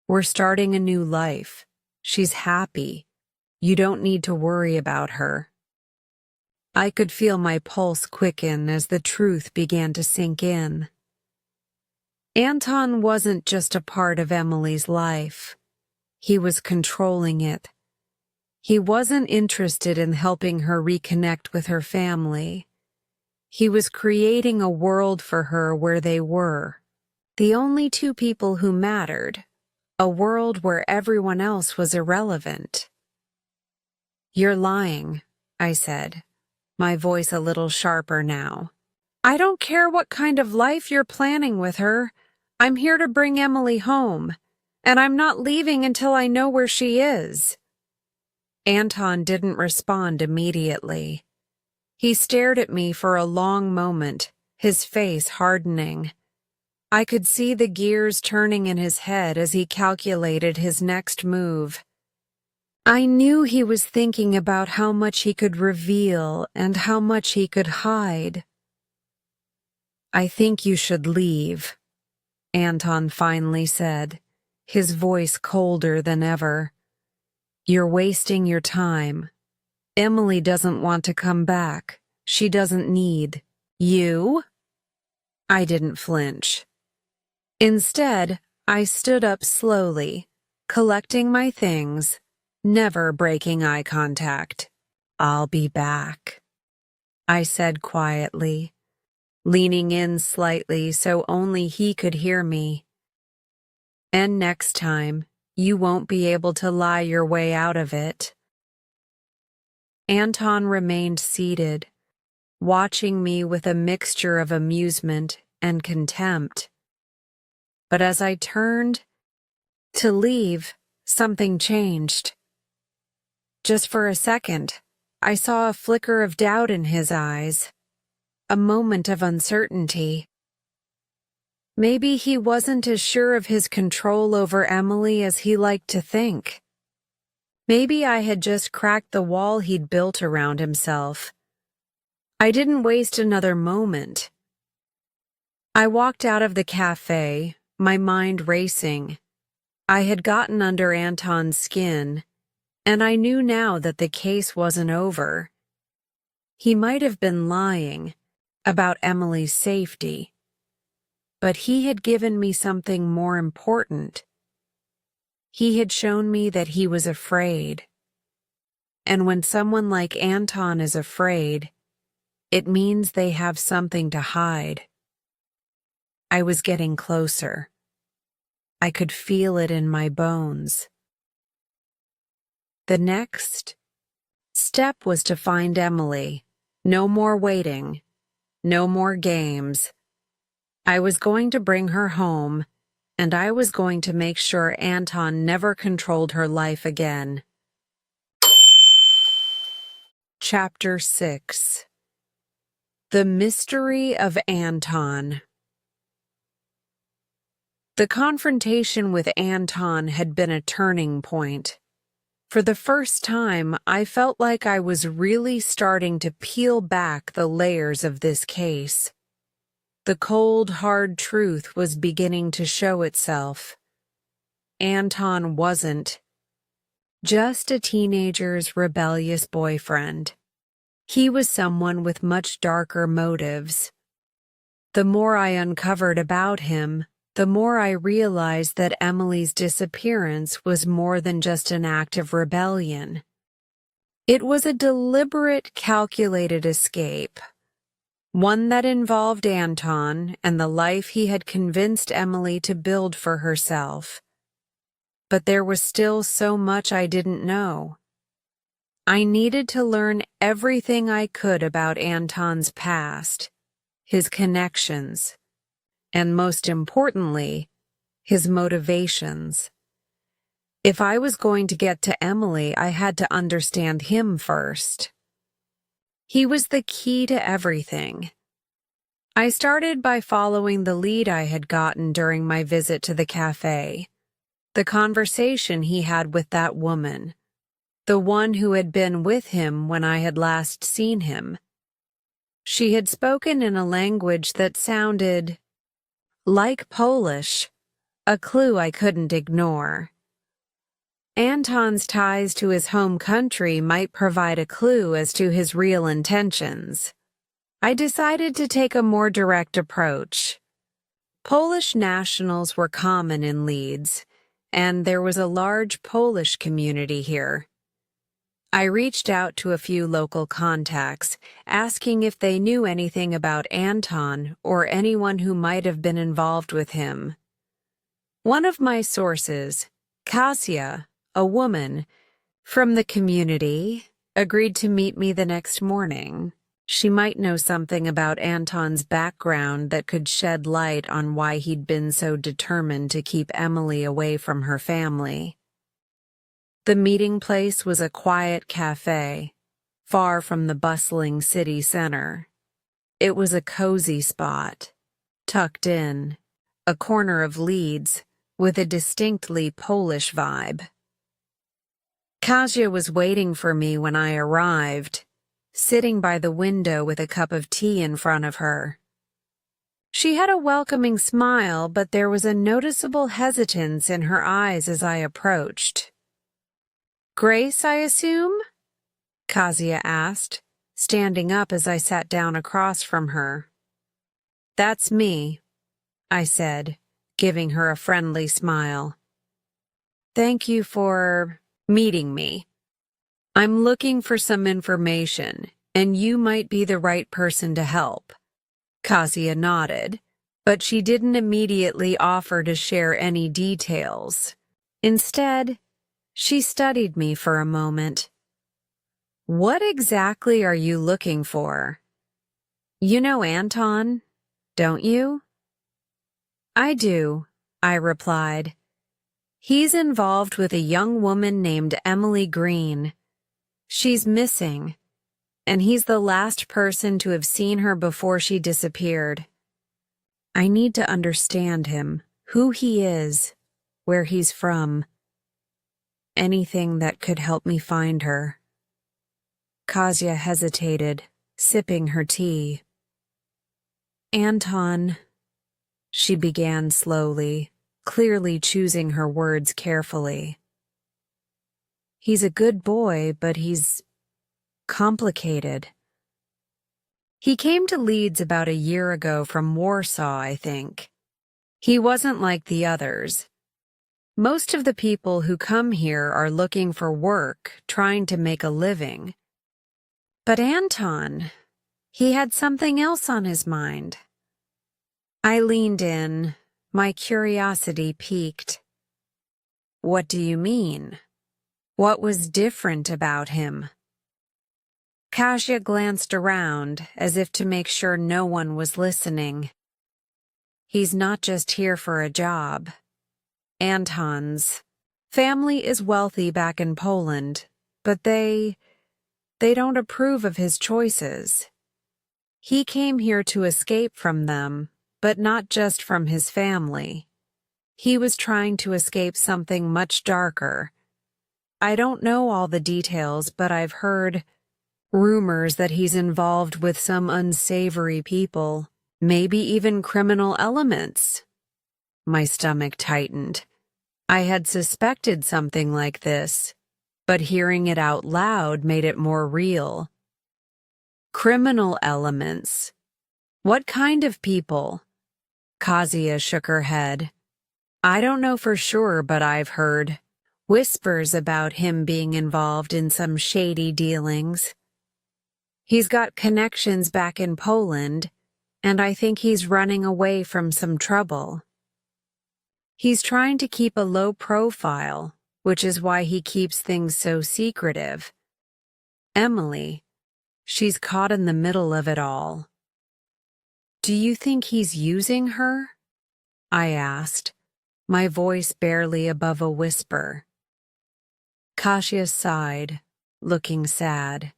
We're starting a new life. She's happy. You don't need to worry about her." I could feel my pulse quicken as the truth began to sink in. Anton wasn't just a part of Emily's life. He was controlling it. He wasn't interested in helping her reconnect with her family. He was creating a world for her where they were, the only two people who mattered, a world where everyone else was irrelevant. "You're lying," I said, my voice a little sharper now. "I don't care what kind of life you're planning with her. I'm here to bring Emily home, and I'm not leaving until I know where she is." Anton didn't respond immediately. He stared at me for a long moment, his face hardening. I could see the gears turning in his head as he calculated his next move. I knew he was thinking about how much he could reveal and how much he could hide. I think you should leave, Anton finally said, his voice colder than ever. You're wasting your time. Emily doesn't want to come back. She doesn't need you. I didn't flinch. Instead, I stood up slowly, collecting my things, never breaking eye contact. I'll be back, I said quietly, leaning in slightly so only he could hear me. And next time, you won't be able to lie your way out of it. Anton remained seated, watching me with a mixture of amusement and contempt. But as I turned to leave, something changed. Just for a second, I saw a flicker of doubt in his eyes, a moment of uncertainty. Maybe he wasn't as sure of his control over Emily as he liked to think. Maybe I had just cracked the wall he'd built around himself. I didn't waste another moment. I walked out of the cafe, my mind racing. I had gotten under Anton's skin, and I knew now that the case wasn't over. He might have been lying about Emily's safety, but he had given me something more important. He had shown me that he was afraid. And when someone like Anton is afraid, it means they have something to hide. I was getting closer. I could feel it in my bones. The next step was to find Emily. No more waiting. No more games. I was going to bring her home, and I was going to make sure Anton never controlled her life again. Chapter 6. The Mystery of Anton. The confrontation with Anton had been a turning point. For the first time, I felt like I was really starting to peel back the layers of this case. The cold, hard truth was beginning to show itself. Anton wasn't just a teenager's rebellious boyfriend. He was someone with much darker motives. The more I uncovered about him, the more I realized that Emily's disappearance was more than just an act of rebellion. It was a deliberate, calculated escape, one that involved Anton and the life he had convinced Emily to build for herself. But there was still so much I didn't know. I needed to learn everything I could about Anton's past, his connections, and most importantly, his motivations. If I was going to get to Emily, I had to understand him first. He was the key to everything. I started by following the lead I had gotten during my visit to the cafe, the conversation he had with that woman, the one who had been with him when I had last seen him. She had spoken in a language that sounded like Polish, a clue I couldn't ignore. Anton's ties to his home country might provide a clue as to his real intentions. I decided to take a more direct approach. Polish nationals were common in Leeds, and there was a large Polish community here. I reached out to a few local contacts, asking if they knew anything about Anton or anyone who might have been involved with him. One of my sources, Kasia, a woman from the community, agreed to meet me the next morning. She might know something about Anton's background that could shed light on why he'd been so determined to keep Emily away from her family. The meeting place was a quiet cafe, far from the bustling city center. It was a cozy spot, tucked in, a corner of Leeds, with a distinctly Polish vibe. Kasia was waiting for me when I arrived, sitting by the window with a cup of tea in front of her. She had a welcoming smile, but there was a noticeable hesitance in her eyes as I approached. "Grace, I assume?" Kazuya asked, standing up as I sat down across from her. "That's me," I said, giving her a friendly smile. "Thank you for meeting me. I'm looking for some information, and you might be the right person to help." Kazuya nodded, but she didn't immediately offer to share any details. Instead, she studied me for a moment. "What exactly are you looking for? You know Anton, don't you?" "I do," I replied. "He's involved with a young woman named Emily Green. She's missing, and he's the last person to have seen her before she disappeared. I need to understand him, who he is, where he's from. Anything that could help me find her." Kazuya hesitated, sipping her tea. "Anton," she began slowly, clearly choosing her words carefully. "He's a good boy, but he's complicated. He came to Leeds about a year ago from Warsaw, I think. He wasn't like the others. Most of the people who come here are looking for work, trying to make a living. But Anton, he had something else on his mind." I leaned in, my curiosity piqued. "What do you mean? What was different about him?" Kasia glanced around, as if to make sure no one was listening. "He's not just here for a job. Anton's family is wealthy back in Poland, but they don't approve of his choices. He came here to escape from them, but not just from his family. He was trying to escape something much darker. I don't know all the details, but I've heard rumors that he's involved with some unsavory people, maybe even criminal elements." My stomach tightened. I had suspected something like this, but hearing it out loud made it more real. "Criminal elements? What kind of people?" Kazuya shook her head. "I don't know for sure, but I've heard whispers about him being involved in some shady dealings. He's got connections back in Poland, and I think he's running away from some trouble. He's trying to keep a low profile, which is why he keeps things so secretive. Emily, she's caught in the middle of it all." "Do you think he's using her?" I asked, my voice barely above a whisper. Kasia sighed, looking sad.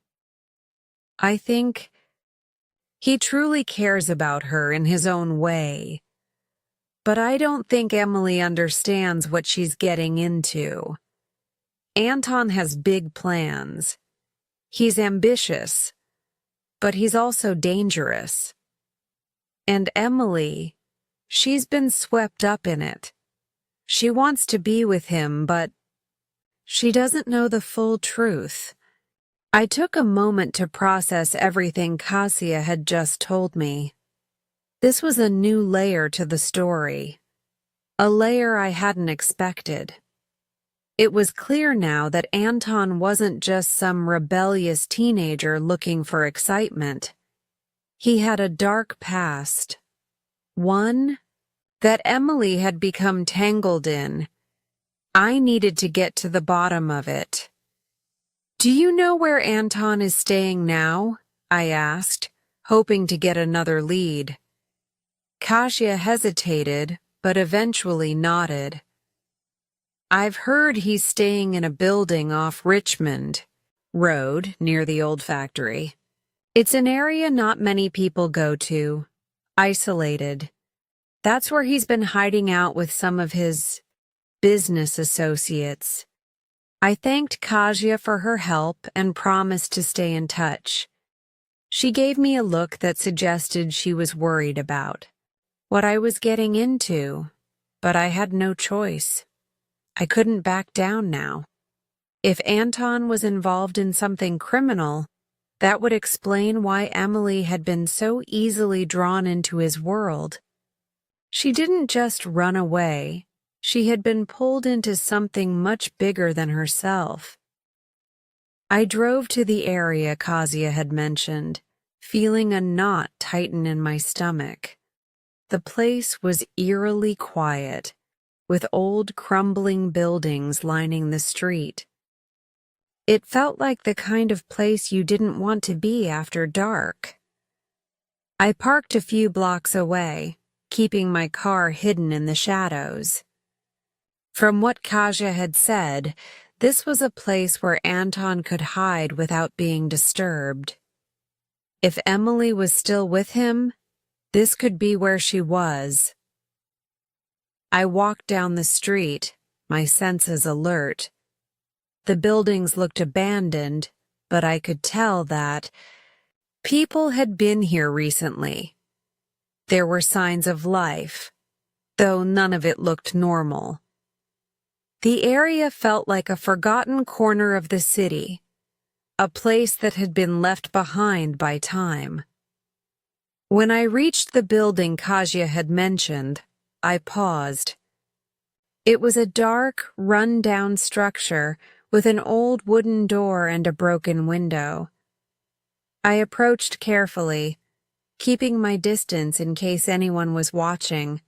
"I think he truly cares about her in his own way, but I don't think Emily understands what she's getting into. Anton has big plans. He's ambitious, but he's also dangerous. And Emily, she's been swept up in it. She wants to be with him, but she doesn't know the full truth." I took a moment to process everything Kasia had just told me. This was a new layer to the story, a layer I hadn't expected. It was clear now that Anton wasn't just some rebellious teenager looking for excitement. He had a dark past, one that Emily had become tangled in. I needed to get to the bottom of it. "Do you know where Anton is staying now?" I asked, hoping to get another lead. Kasia hesitated, but eventually nodded. "I've heard he's staying in a building off Richmond Road near the old factory. It's an area not many people go to, isolated. That's where he's been hiding out with some of his business associates." I thanked Kasia for her help and promised to stay in touch. She gave me a look that suggested she was worried about what I was getting into, but I had no choice. I couldn't back down now. If Anton was involved in something criminal, that would explain why Emily had been so easily drawn into his world. She didn't just run away, she had been pulled into something much bigger than herself. I drove to the area Kasia had mentioned, feeling a knot tighten in my stomach. The place was eerily quiet, with old crumbling buildings lining the street. It felt like the kind of place you didn't want to be after dark. I parked a few blocks away, keeping my car hidden in the shadows. From what Kasia had said, this was a place where Anton could hide without being disturbed. If Emily was still with him, this could be where she was. I walked down the street, my senses alert. The buildings looked abandoned, but I could tell that people had been here recently. There were signs of life, though none of it looked normal. The area felt like a forgotten corner of the city, a place that had been left behind by time. When I reached the building Kasia had mentioned, I paused. It was a dark, run-down structure with an old wooden door and a broken window. I approached carefully, keeping my distance in case anyone was watching.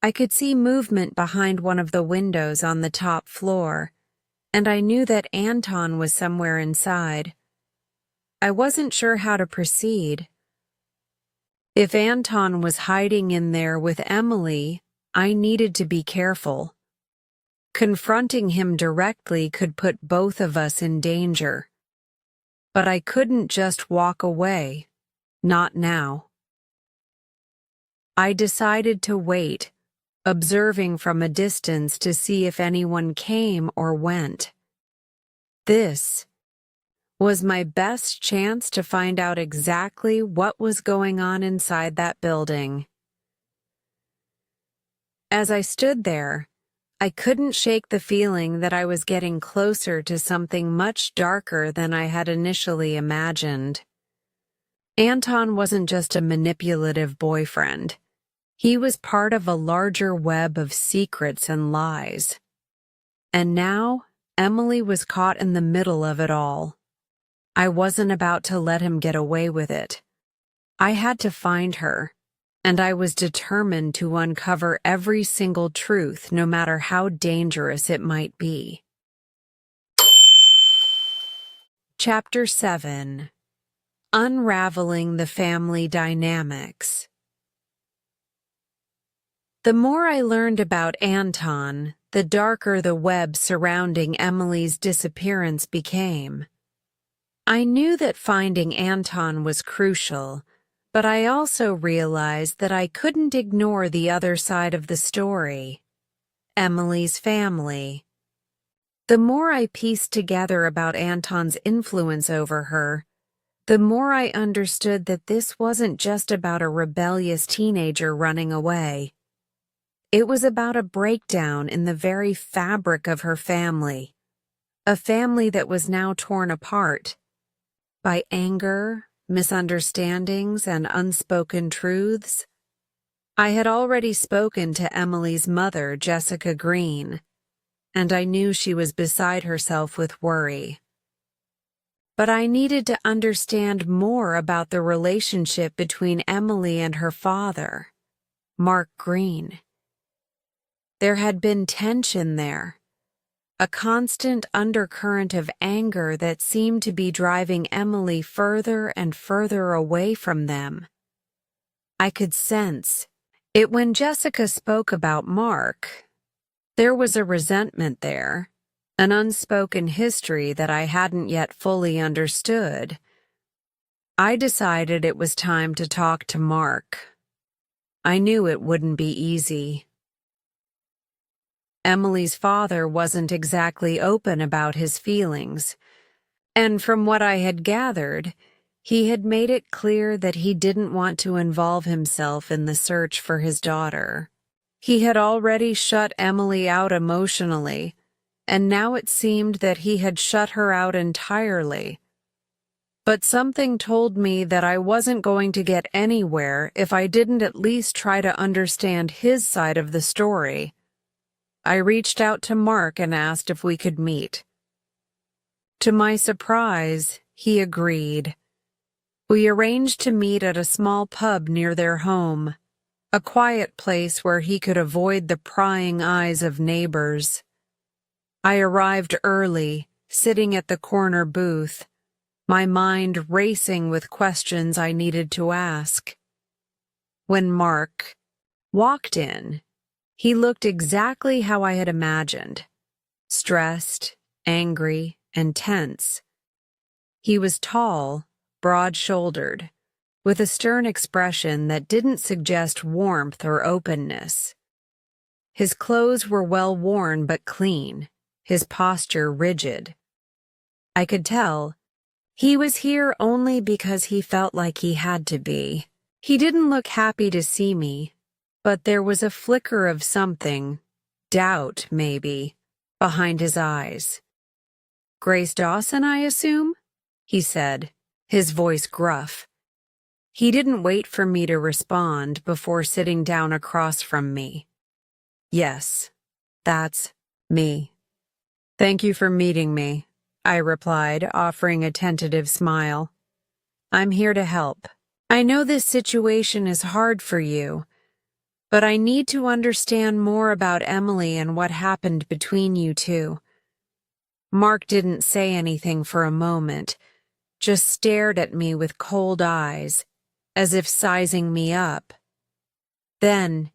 I could see movement behind one of the windows on the top floor, and I knew that Anton was somewhere inside. I wasn't sure how to proceed. If Anton was hiding in there with Emily, I needed to be careful. Confronting him directly could put both of us in danger. But I couldn't just walk away, not now. I decided to wait, observing from a distance to see if anyone came or went. This was my best chance to find out exactly what was going on inside that building. As I stood there, I couldn't shake the feeling that I was getting closer to something much darker than I had initially imagined. Anton wasn't just a manipulative boyfriend. He was part of a larger web of secrets and lies. And now, Emily was caught in the middle of it all. I wasn't about to let him get away with it. I had to find her, and I was determined to uncover every single truth, no matter how dangerous it might be. Chapter 7: Unraveling the Family Dynamics. The more I learned about Anton, the darker the web surrounding Emily's disappearance became. I knew that finding Anton was crucial, but I also realized that I couldn't ignore the other side of the story: Emily's family. The more I pieced together about Anton's influence over her, the more I understood that this wasn't just about a rebellious teenager running away. It was about a breakdown in the very fabric of her family, a family that was now torn apart by anger, misunderstandings, and unspoken truths. I had already spoken to Emily's mother, Jessica Green, and I knew she was beside herself with worry. But I needed to understand more about the relationship between Emily and her father, Mark Green. There had been tension there, a constant undercurrent of anger that seemed to be driving Emily further and further away from them. I could sense it when Jessica spoke about Mark. There was a resentment there, an unspoken history that I hadn't yet fully understood. I decided it was time to talk to Mark. I knew it wouldn't be easy. Emily's father wasn't exactly open about his feelings, and from what I had gathered, He had made it clear that he didn't want to involve himself in the search for his daughter. He had already shut Emily out emotionally, and now it seemed that he had shut her out entirely. But something told me that I wasn't going to get anywhere if I didn't at least try to understand his side of the story. I reached out to Mark and asked if we could meet. To my surprise, he agreed. We arranged to meet at a small pub near their home, a quiet place where he could avoid the prying eyes of neighbors. I arrived early, sitting at the corner booth, my mind racing with questions I needed to ask. When Mark walked in, he looked exactly how I had imagined, stressed, angry, and tense. He was tall, broad-shouldered, with a stern expression that didn't suggest warmth or openness. His clothes were well worn but clean, his posture rigid. I could tell he was here only because he felt like he had to be. He didn't look happy to see me, but there was a flicker of something, doubt maybe, behind his eyes. "Grace Dawson, I assume?" he said, his voice gruff. He didn't wait for me to respond before sitting down across from me. "Yes, that's me. Thank you for meeting me," I replied, offering a tentative smile. "I'm here to help. I know this situation is hard for you, but I need to understand more about Emily and what happened between you two." Mark didn't say anything for a moment, just stared at me with cold eyes, as if sizing me up. Then,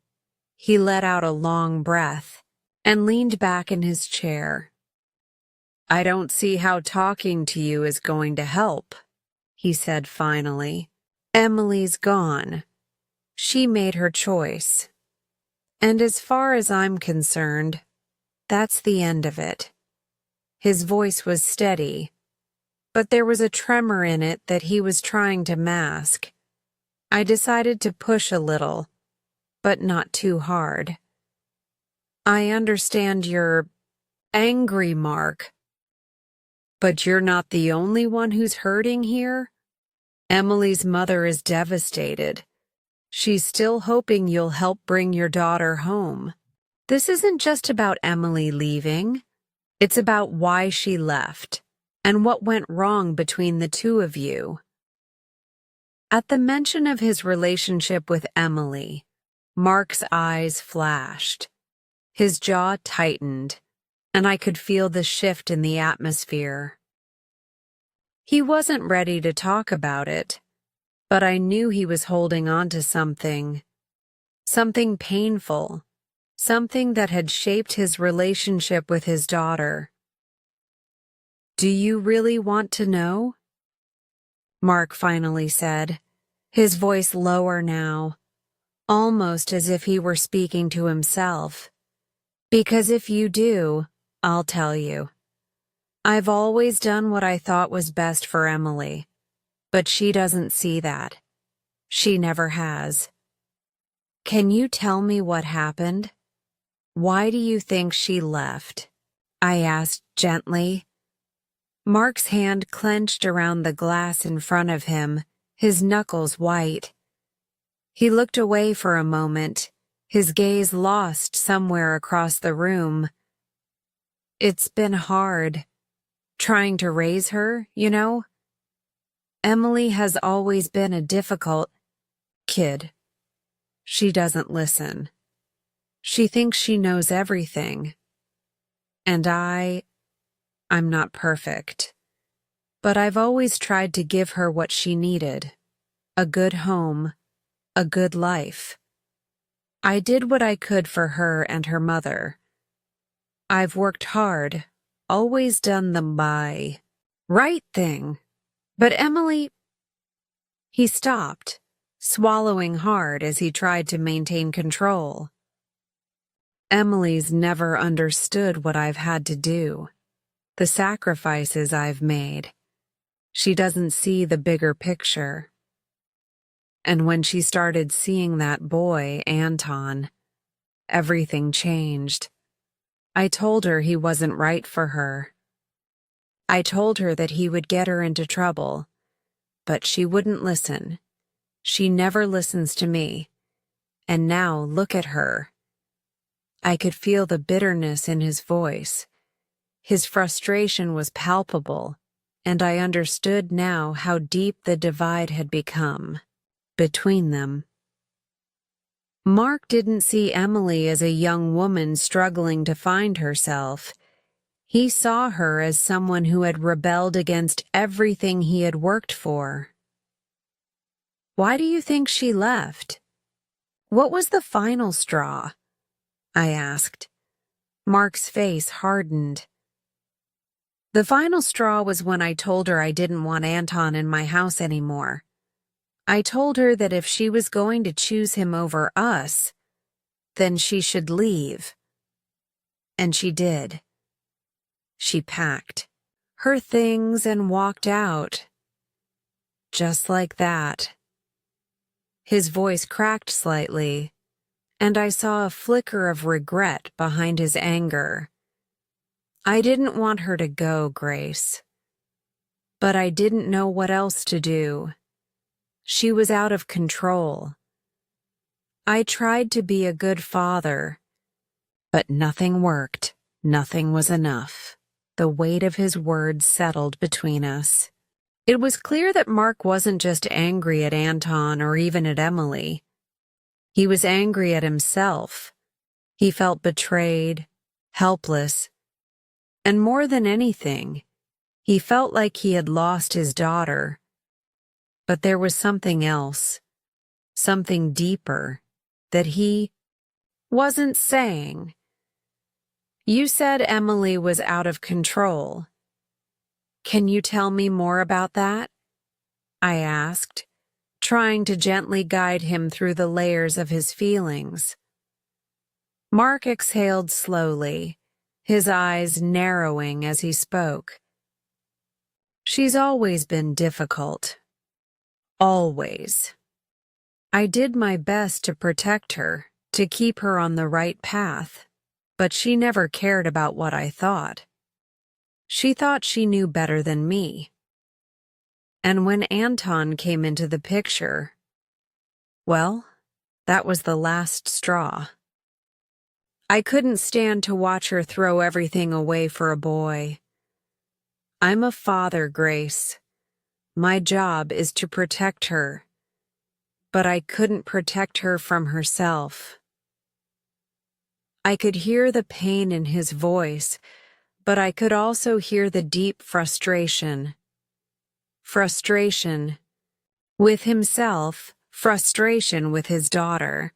he let out a long breath and leaned back in his chair. "I don't see how talking to you is going to help," he said finally. "Emily's gone. She made her choice. And as far as I'm concerned, that's the end of it." His voice was steady, but there was a tremor in it that he was trying to mask. I decided to push a little, but not too hard. "I understand you're angry, Mark. But you're not the only one who's hurting here. Emily's mother is devastated. She's still hoping you'll help bring your daughter home. This isn't just about Emily leaving. It's about why she left and what went wrong between the two of you." At the mention of his relationship with Emily, Mark's eyes flashed. His jaw tightened, and I could feel the shift in the atmosphere. He wasn't ready to talk about it, but I knew he was holding on to something painful, something that had shaped his relationship with his daughter. "Do you really want to know?" Mark finally said, his voice lower now, almost as if he were speaking to himself. "Because if you do, I'll tell you. I've always done what I thought was best for Emily, but she doesn't see that. She never has. Can you tell me what happened? Why do you think she left?" I asked gently. Mark's hand clenched around the glass in front of him, his knuckles white. He looked away for a moment, his gaze lost somewhere across the room. "It's been hard, trying to raise her, you know. Emily has always been a difficult kid. She doesn't listen. She thinks she knows everything. And I'm not perfect. But I've always tried to give her what she needed. A good home, a good life. I did what I could for her and her mother. I've worked hard, always done the right thing. But Emily..." He stopped, swallowing hard as he tried to maintain control. "Emily's never understood what I've had to do, the sacrifices I've made. She doesn't see the bigger picture. And when she started seeing that boy, Anton, everything changed. I told her he wasn't right for her. I told her that he would get her into trouble, but she wouldn't listen. She never listens to me. And now look at her. I could feel the bitterness in his voice. His frustration was palpable, and I understood now how deep the divide had become between them. Mark didn't see Emily as a young woman struggling to find herself. He saw her as someone who had rebelled against everything he had worked for. Why do you think she left? What was the final straw? I asked. Mark's face hardened. The final straw was when I told her I didn't want Anton in my house anymore. I told her that if she was going to choose him over us, then she should leave. And she did. She packed her things and walked out. Just like that. His voice cracked slightly, and I saw a flicker of regret behind his anger. I didn't want her to go, Grace. But I didn't know what else to do. She was out of control. I tried to be a good father, but nothing worked. Nothing was enough. The weight of his words settled between us. It was clear that Mark wasn't just angry at Anton or even at Emily. He was angry at himself. He felt betrayed, helpless, and more than anything, he felt like he had lost his daughter. But there was something else, something deeper, that he wasn't saying. You said Emily was out of control. Can you tell me more about that? I asked, trying to gently guide him through the layers of his feelings. Mark exhaled slowly, his eyes narrowing as he spoke. She's always been difficult. Always. I did my best to protect her, to keep her on the right path, but she never cared about what I thought. She thought she knew better than me. And when Anton came into the picture, well, that was the last straw. I couldn't stand to watch her throw everything away for a boy. I'm a father, Grace. My job is to protect her. But I couldn't protect her from herself. I could hear the pain in his voice, but I could also hear the deep frustration. Frustration with himself, frustration with his daughter.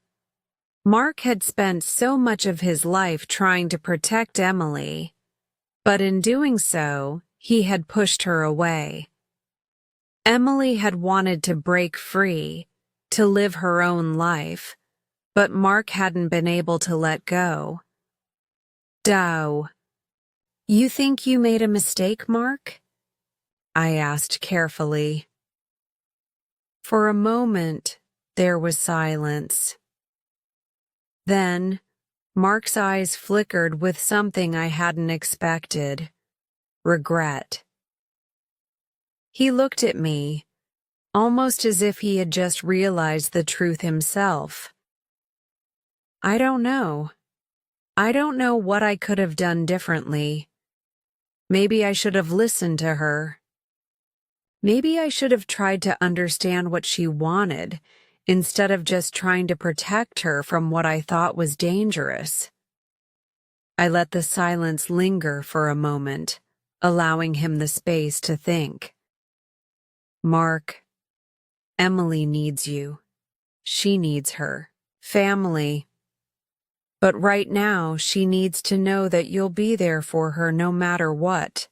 Mark had spent so much of his life trying to protect Emily, but in doing so, he had pushed her away. Emily had wanted to break free, to live her own life, but Mark hadn't been able to let go. Dow, you think you made a mistake, Mark? I asked carefully. For a moment, there was silence. Then, Mark's eyes flickered with something I hadn't expected. Regret. He looked at me, almost as if he had just realized the truth himself. I don't know. I don't know what I could have done differently. Maybe I should have listened to her. Maybe I should have tried to understand what she wanted, instead of just trying to protect her from what I thought was dangerous. I let the silence linger for a moment, allowing him the space to think. Mark, Emily needs you. She needs her family. But right now, she needs to know that you'll be there for her no matter what.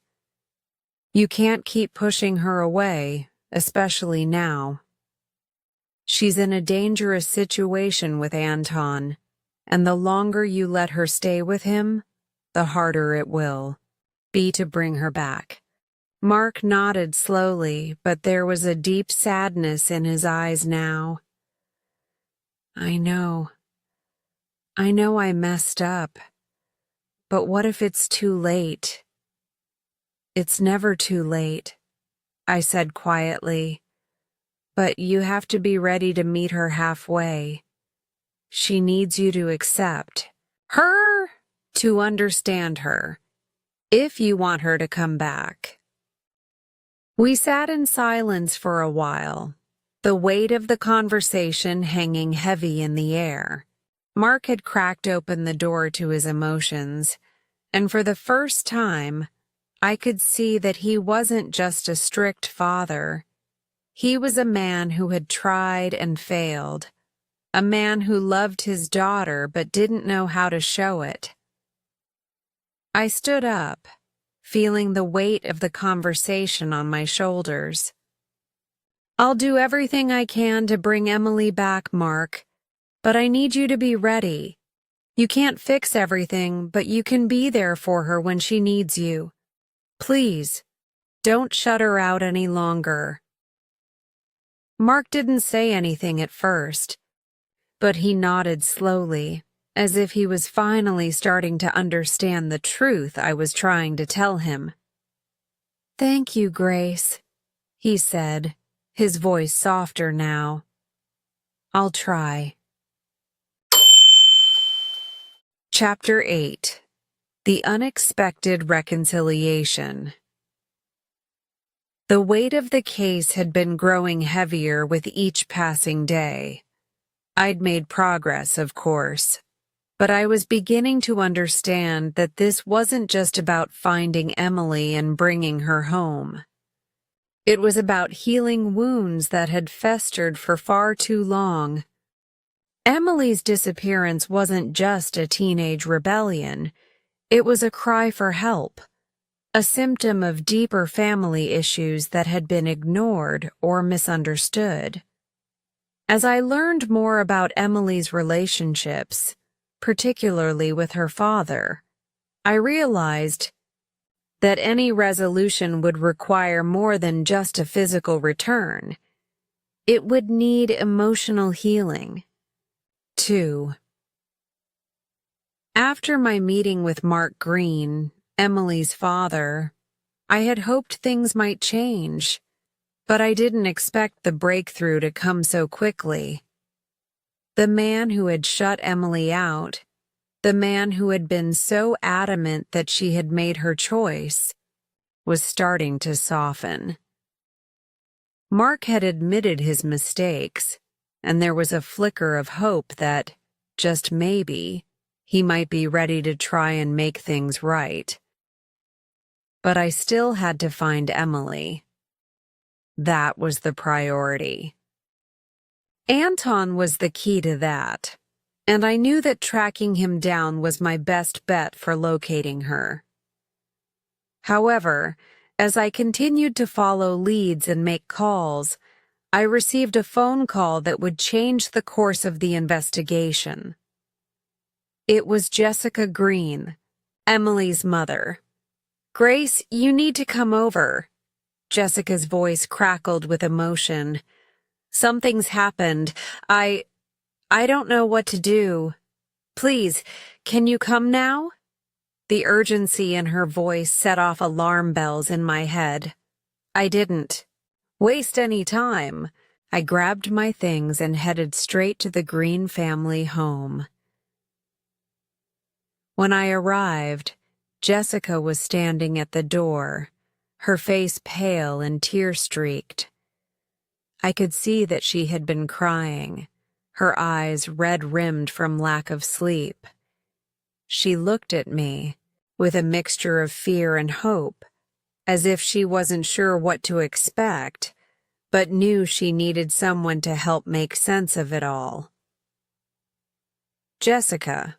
You can't keep pushing her away, especially now. She's in a dangerous situation with Anton, and the longer you let her stay with him, the harder it will be to bring her back. Mark nodded slowly, but there was a deep sadness in his eyes now. I know I messed up, but what if it's too late? It's never too late, I said quietly, but you have to be ready to meet her halfway. She needs you to accept her, to understand her, if you want her to come back. We sat in silence for a while, the weight of the conversation hanging heavy in the air. Mark had cracked open the door to his emotions, and for the first time, I could see that he wasn't just a strict father. He was a man who had tried and failed, a man who loved his daughter but didn't know how to show it. I stood up, feeling the weight of the conversation on my shoulders. I'll do everything I can to bring Emily back, Mark, but I need you to be ready. You can't fix everything, but you can be there for her when she needs you. Please, don't shut her out any longer. Mark didn't say anything at first, but he nodded slowly, as if he was finally starting to understand the truth I was trying to tell him. Thank you, Grace, he said, his voice softer now. I'll try. Chapter 8. The Unexpected Reconciliation. The weight of the case had been growing heavier with each passing day. I'd made progress, of course, but I was beginning to understand that this wasn't just about finding Emily and bringing her home. It was about healing wounds that had festered for far too long. Emily's disappearance wasn't just a teenage rebellion. It was a cry for help, a symptom of deeper family issues that had been ignored or misunderstood. As I learned more about Emily's relationships, particularly with her father, I realized that any resolution would require more than just a physical return. It would need emotional healing. 2. After my meeting with Mark Green, Emily's father, I had hoped things might change, but I didn't expect the breakthrough to come so quickly. The man who had shut Emily out, the man who had been so adamant that she had made her choice, was starting to soften. Mark had admitted his mistakes, and there was a flicker of hope that, just maybe, he might be ready to try and make things right. But I still had to find Emily. That was the priority. Anton was the key to that, and I knew that tracking him down was my best bet for locating her. However, as I continued to follow leads and make calls, I received a phone call that would change the course of the investigation. It was Jessica Green, Emily's mother. Grace, you need to come over. Jessica's voice crackled with emotion. Something's happened. I don't know what to do. Please, can you come now? The urgency in her voice set off alarm bells in my head. I didn't waste any time. I grabbed my things and headed straight to the Green family home. When I arrived, Jessica was standing at the door, her face pale and tear-streaked. I could see that she had been crying, her eyes red-rimmed from lack of sleep. She looked at me, with a mixture of fear and hope, as if she wasn't sure what to expect, but knew she needed someone to help make sense of it all. Jessica,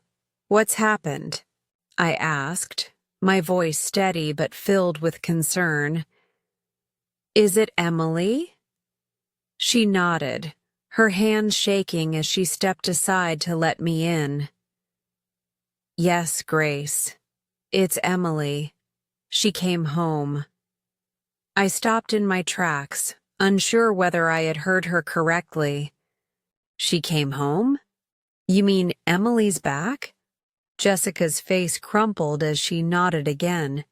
what's happened? I asked, my voice steady but filled with concern. Is it Emily? She nodded, her hand shaking as she stepped aside to let me in. Yes, Grace. It's Emily. She came home. I stopped in my tracks, unsure whether I had heard her correctly. She came home? You mean Emily's back? Jessica's face crumpled as she nodded again.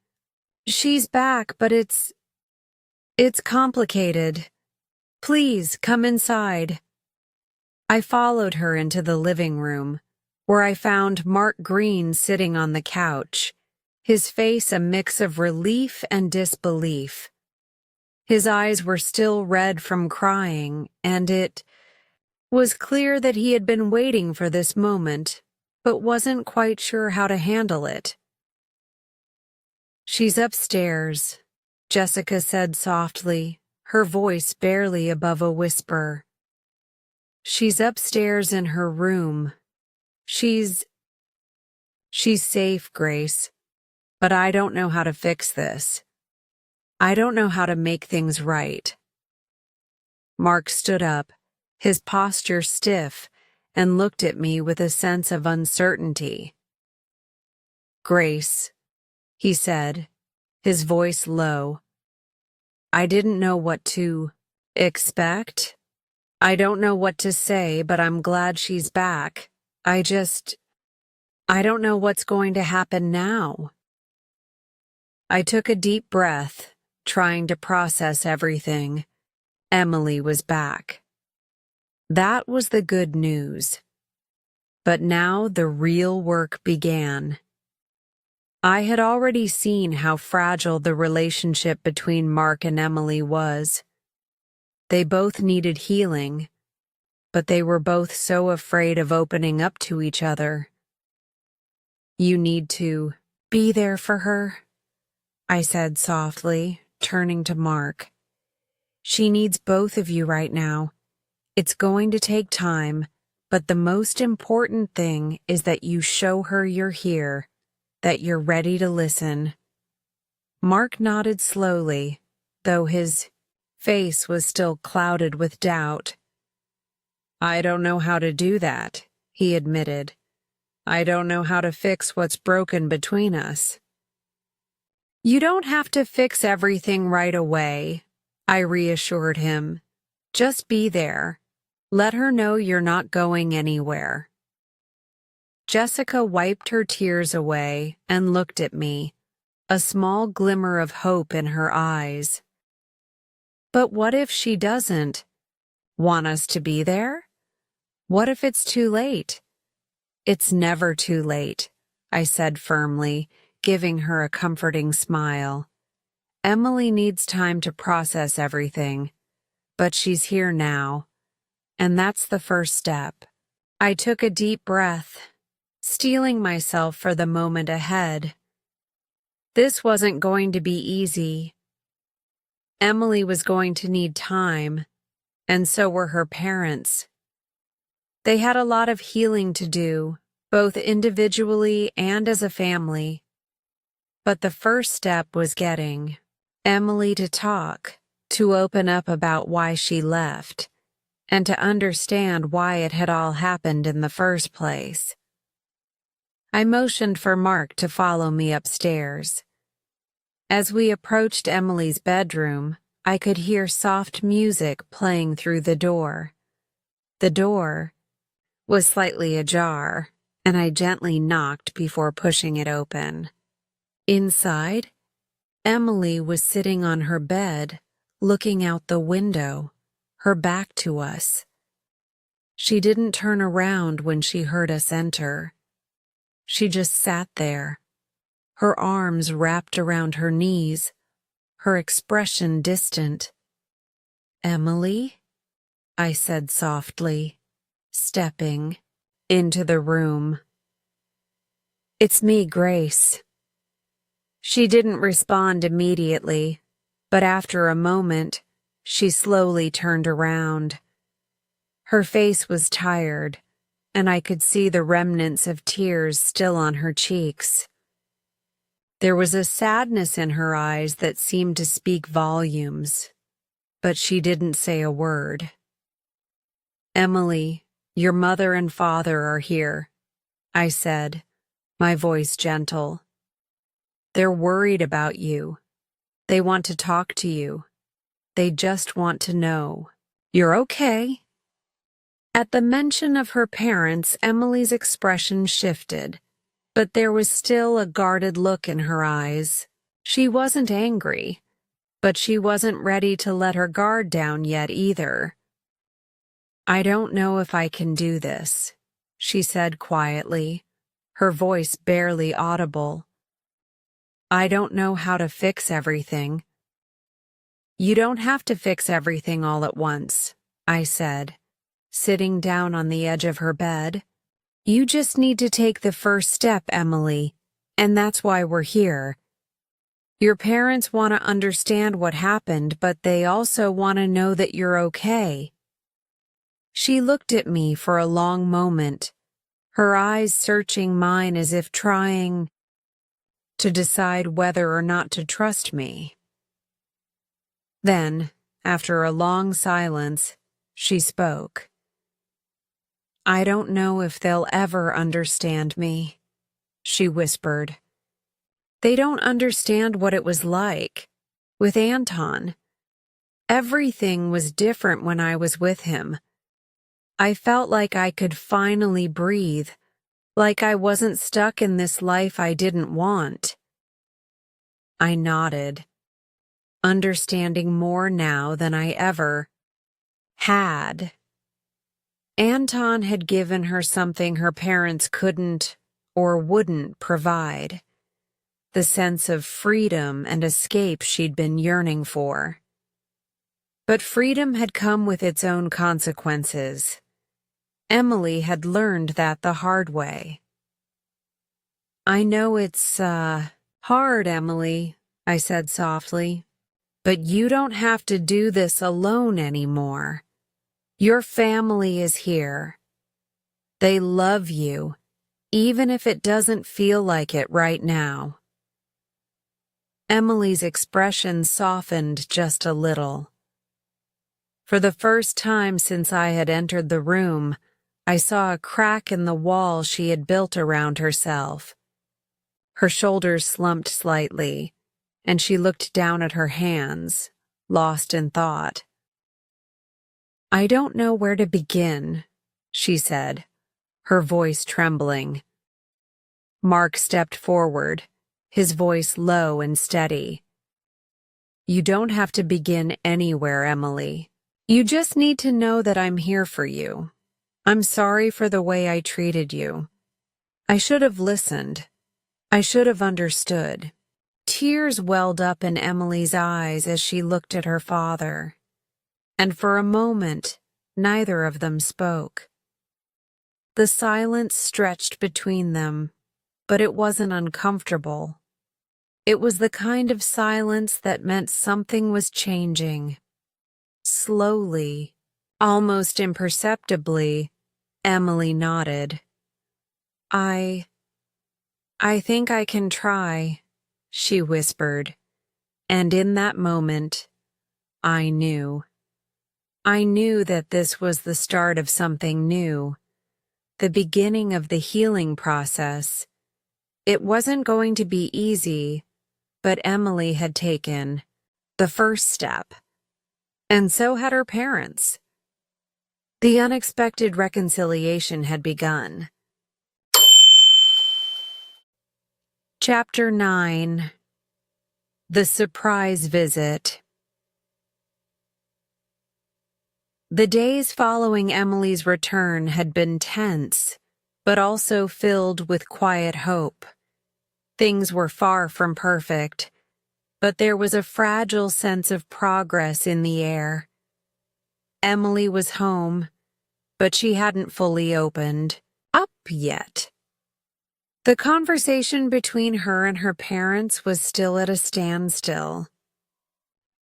She's back, but it's complicated. Please, come inside. I followed her into the living room, where I found Mark Green sitting on the couch, his face a mix of relief and disbelief. His eyes were still red from crying, and it was clear that he had been waiting for this moment, but wasn't quite sure how to handle it. She's upstairs, Jessica said softly, her voice barely above a whisper. She's upstairs in her room. She's safe, Grace, but I don't know how to fix this. I don't know how to make things right. Mark stood up, his posture stiff, and looked at me with a sense of uncertainty. Grace, he said, his voice low. I didn't know what to expect. I don't know what to say, but I'm glad she's back. I don't know what's going to happen now. I took a deep breath, trying to process everything. Emily was back. That was the good news. But now the real work began. I had already seen how fragile the relationship between Mark and Emily was. They both needed healing, but they were both so afraid of opening up to each other. You need to be there for her, I said softly, turning to Mark. She needs both of you right now. It's going to take time, but the most important thing is that you show her you're here, that you're ready to listen. Mark nodded slowly, though his face was still clouded with doubt. I don't know how to do that, he admitted. I don't know how to fix what's broken between us. You don't have to fix everything right away, I reassured him. Just be there. Let her know you're not going anywhere. Jessica wiped her tears away and looked at me, a small glimmer of hope in her eyes. But what if she doesn't want us to be there? What if it's too late? It's never too late, I said firmly, giving her a comforting smile. Emily needs time to process everything, but she's here now, and that's the first step. I took a deep breath, steeling myself for the moment ahead. This wasn't going to be easy. Emily was going to need time, and so were her parents. They had a lot of healing to do, both individually and as a family. But the first step was getting Emily to talk, to open up about why she left, and to understand why it had all happened in the first place. I motioned for Mark to follow me upstairs. As we approached Emily's bedroom, I could hear soft music playing through the door. The door was slightly ajar, and I gently knocked before pushing it open. Inside, Emily was sitting on her bed, looking out the window, her back to us. She didn't turn around when she heard us enter. She just sat there, her arms wrapped around her knees, her expression distant. Emily? I said softly, stepping into the room. It's me, Grace. She didn't respond immediately, but after a moment, she slowly turned around. Her face was tired, and I could see the remnants of tears still on her cheeks. There was a sadness in her eyes that seemed to speak volumes, but she didn't say a word. Emily, your mother and father are here, I said, my voice gentle. They're worried about you. They want to talk to you. They just want to know you're okay. At the mention of her parents, Emily's expression shifted, but there was still a guarded look in her eyes. She wasn't angry, but she wasn't ready to let her guard down yet either. I don't know if I can do this, she said quietly, her voice barely audible. I don't know how to fix everything. You don't have to fix everything all at once, I said, sitting down on the edge of her bed. You just need to take the first step, Emily, and that's why we're here. Your parents want to understand what happened, but they also want to know that you're okay. She looked at me for a long moment, her eyes searching mine as if trying to decide whether or not to trust me. Then, after a long silence, she spoke. I don't know if they'll ever understand me, she whispered. They don't understand what it was like with Anton. Everything was different when I was with him. I felt like I could finally breathe, like I wasn't stuck in this life I didn't want. I nodded, understanding more now than I ever had. Anton had given her something her parents couldn't or wouldn't provide, the sense of freedom and escape she'd been yearning for. But freedom had come with its own consequences. Emily had learned that the hard way. I know it's, hard, Emily, I said softly, but you don't have to do this alone anymore. Your family is here. They love you, even if it doesn't feel like it right now. Emily's expression softened just a little. For the first time since I had entered the room, I saw a crack in the wall she had built around herself. Her shoulders slumped slightly, and she looked down at her hands, lost in thought. I don't know where to begin, she said, her voice trembling. Mark stepped forward, his voice low and steady. You don't have to begin anywhere, Emily. You just need to know that I'm here for you. I'm sorry for the way I treated you. I should have listened. I should have understood. Tears welled up in Emily's eyes as she looked at her father. And for a moment, neither of them spoke. The silence stretched between them, but it wasn't uncomfortable. It was the kind of silence that meant something was changing. Slowly, almost imperceptibly, Emily nodded. I think I can try, she whispered, and in that moment, I knew. I knew that this was the start of something new, the beginning of the healing process. It wasn't going to be easy, but Emily had taken the first step, and so had her parents. The unexpected reconciliation had begun. Chapter 9. The Surprise Visit. The days following Emily's return had been tense, but also filled with quiet hope. Things were far from perfect, but there was a fragile sense of progress in the air. Emily was home, but she hadn't fully opened up yet. The conversation between her and her parents was still at a standstill.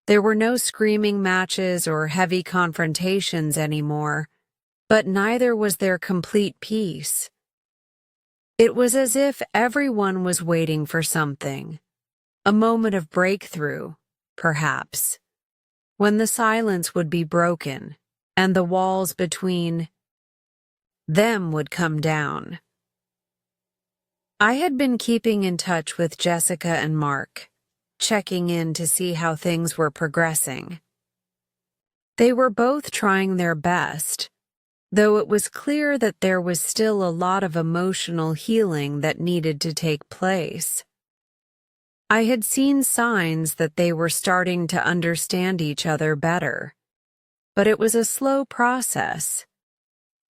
There were no screaming matches or heavy confrontations anymore, but neither was there complete peace. It was as if everyone was waiting for something, a moment of breakthrough, perhaps, when the silence would be broken and the walls between them would come down. I had been keeping in touch with Jessica and Mark. checking in to see how things were progressing. They were both trying their best, though it was clear that there was still a lot of emotional healing that needed to take place. I had seen signs that they were starting to understand each other better, but it was a slow process.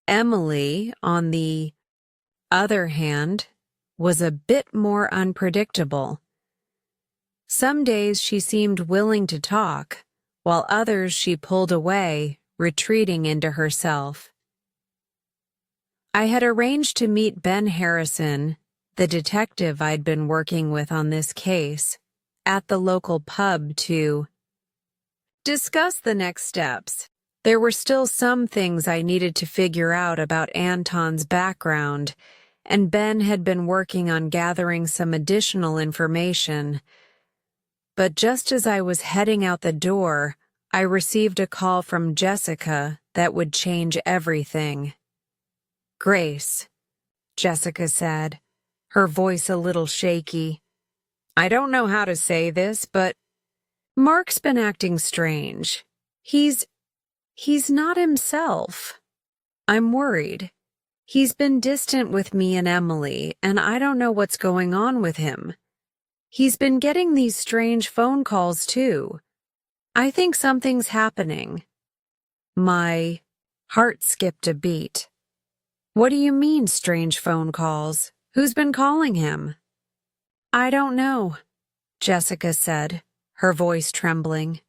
Emily, on the other hand, was a bit more unpredictable. Some days she seemed willing to talk, while others she pulled away, retreating into herself. I had arranged to meet Ben Harrison, the detective I'd been working with on this case, at the local pub to discuss the next steps. There were still some things I needed to figure out about Anton's background, and Ben had been working on gathering some additional information. But just as I was heading out the door, I received a call from Jessica that would change everything. "Grace," Jessica said, her voice a little shaky. "I don't know how to say this, but Mark's been acting strange. He's not himself. I'm worried. He's been distant with me and Emily, and I don't know what's going on with him. He's been getting these strange phone calls, too. I think something's happening." My heart skipped a beat. "What do you mean, strange phone calls? Who's been calling him?" "I don't know," Jessica said, her voice trembling.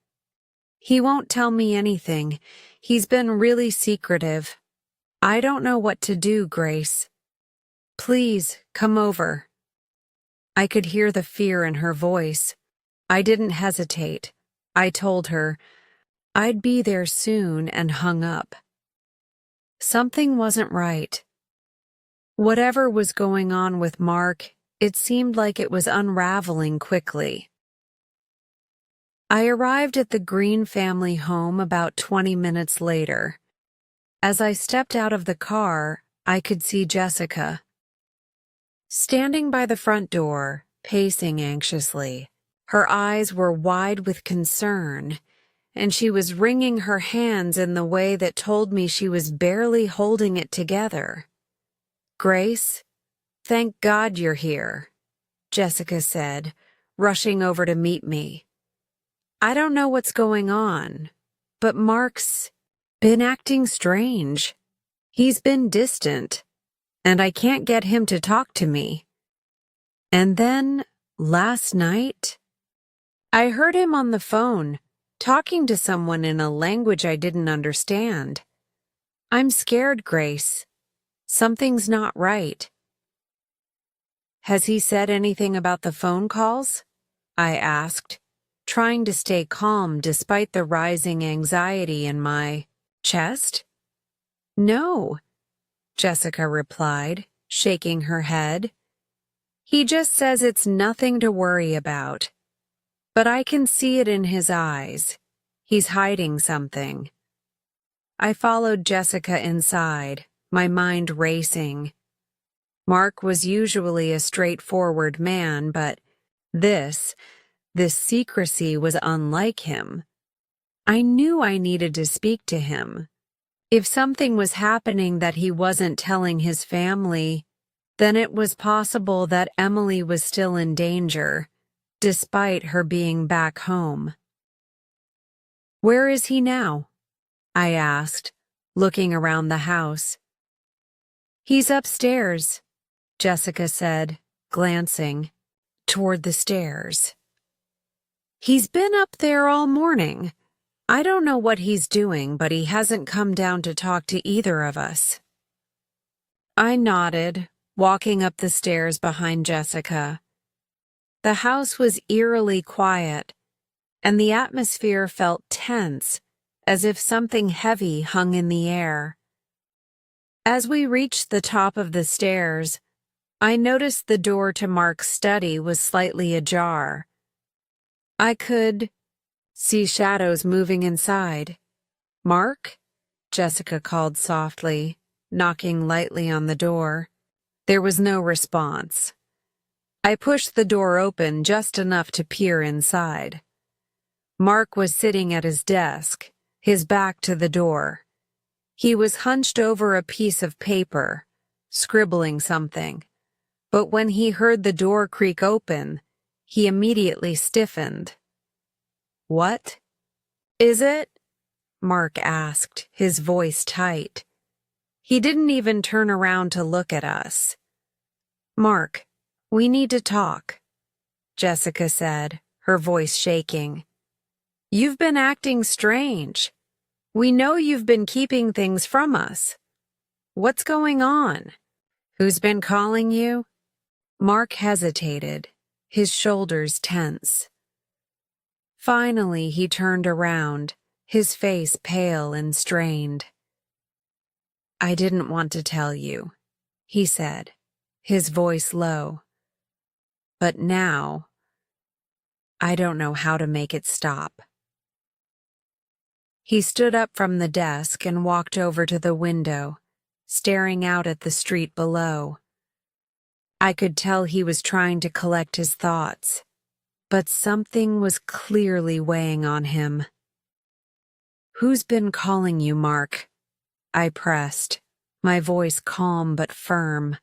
"He won't tell me anything. He's been really secretive. I don't know what to do, Grace. Please, come over." I could hear the fear in her voice. I didn't hesitate. I told her I'd be there soon and hung up. Something wasn't right. Whatever was going on with Mark, it seemed like it was unraveling quickly. I arrived at the Green family home about 20 minutes later. As I stepped out of the car, I could see Jessica standing by the front door, pacing anxiously. Her eyes were wide with concern, and she was wringing her hands in the way that told me she was barely holding it together. "Grace, thank God you're here," Jessica said, rushing over to meet me. "I don't know what's going on, but Mark's been acting strange. He's been distant, and I can't get him to talk to me. And then, last night, I heard him on the phone, talking to someone in a language I didn't understand. I'm scared, Grace. Something's not right." "Has he said anything about the phone calls?" I asked, trying to stay calm despite the rising anxiety in my chest. "No," Jessica replied, shaking her head. "He just says it's nothing to worry about. But I can see it in his eyes. He's hiding something." I followed Jessica inside, my mind racing. Mark was usually a straightforward man, but this secrecy was unlike him. I knew I needed to speak to him. If something was happening that he wasn't telling his family, then it was possible that Emily was still in danger, despite her being back home. "Where is he now?" I asked, looking around the house. "He's upstairs," Jessica said, glancing toward the stairs. "He's been up there all morning. I don't know what he's doing, but he hasn't come down to talk to either of us." I nodded, walking up the stairs behind Jessica. The house was eerily quiet, and the atmosphere felt tense, as if something heavy hung in the air. As we reached the top of the stairs, I noticed the door to Mark's study was slightly ajar. I could see shadows moving inside. "Mark?" Jessica called softly, knocking lightly on the door. There was no response. I pushed the door open just enough to peer inside. Mark was sitting at his desk, his back to the door. He was hunched over a piece of paper, scribbling something. But when he heard the door creak open, he immediately stiffened. "What is it?" Mark asked, his voice tight. He didn't even turn around to look at us. "Mark, we need to talk," Jessica said, her voice shaking. "You've been acting strange. We know you've been keeping things from us. What's going on? Who's been calling you?" Mark hesitated, his shoulders tense. Finally, he turned around, his face pale and strained. "I didn't want to tell you," he said, his voice low. "But now, I don't know how to make it stop." He stood up from the desk and walked over to the window, staring out at the street below. I could tell he was trying to collect his thoughts, but something was clearly weighing on him. "Who's been calling you, Mark?" I pressed, my voice calm but firm.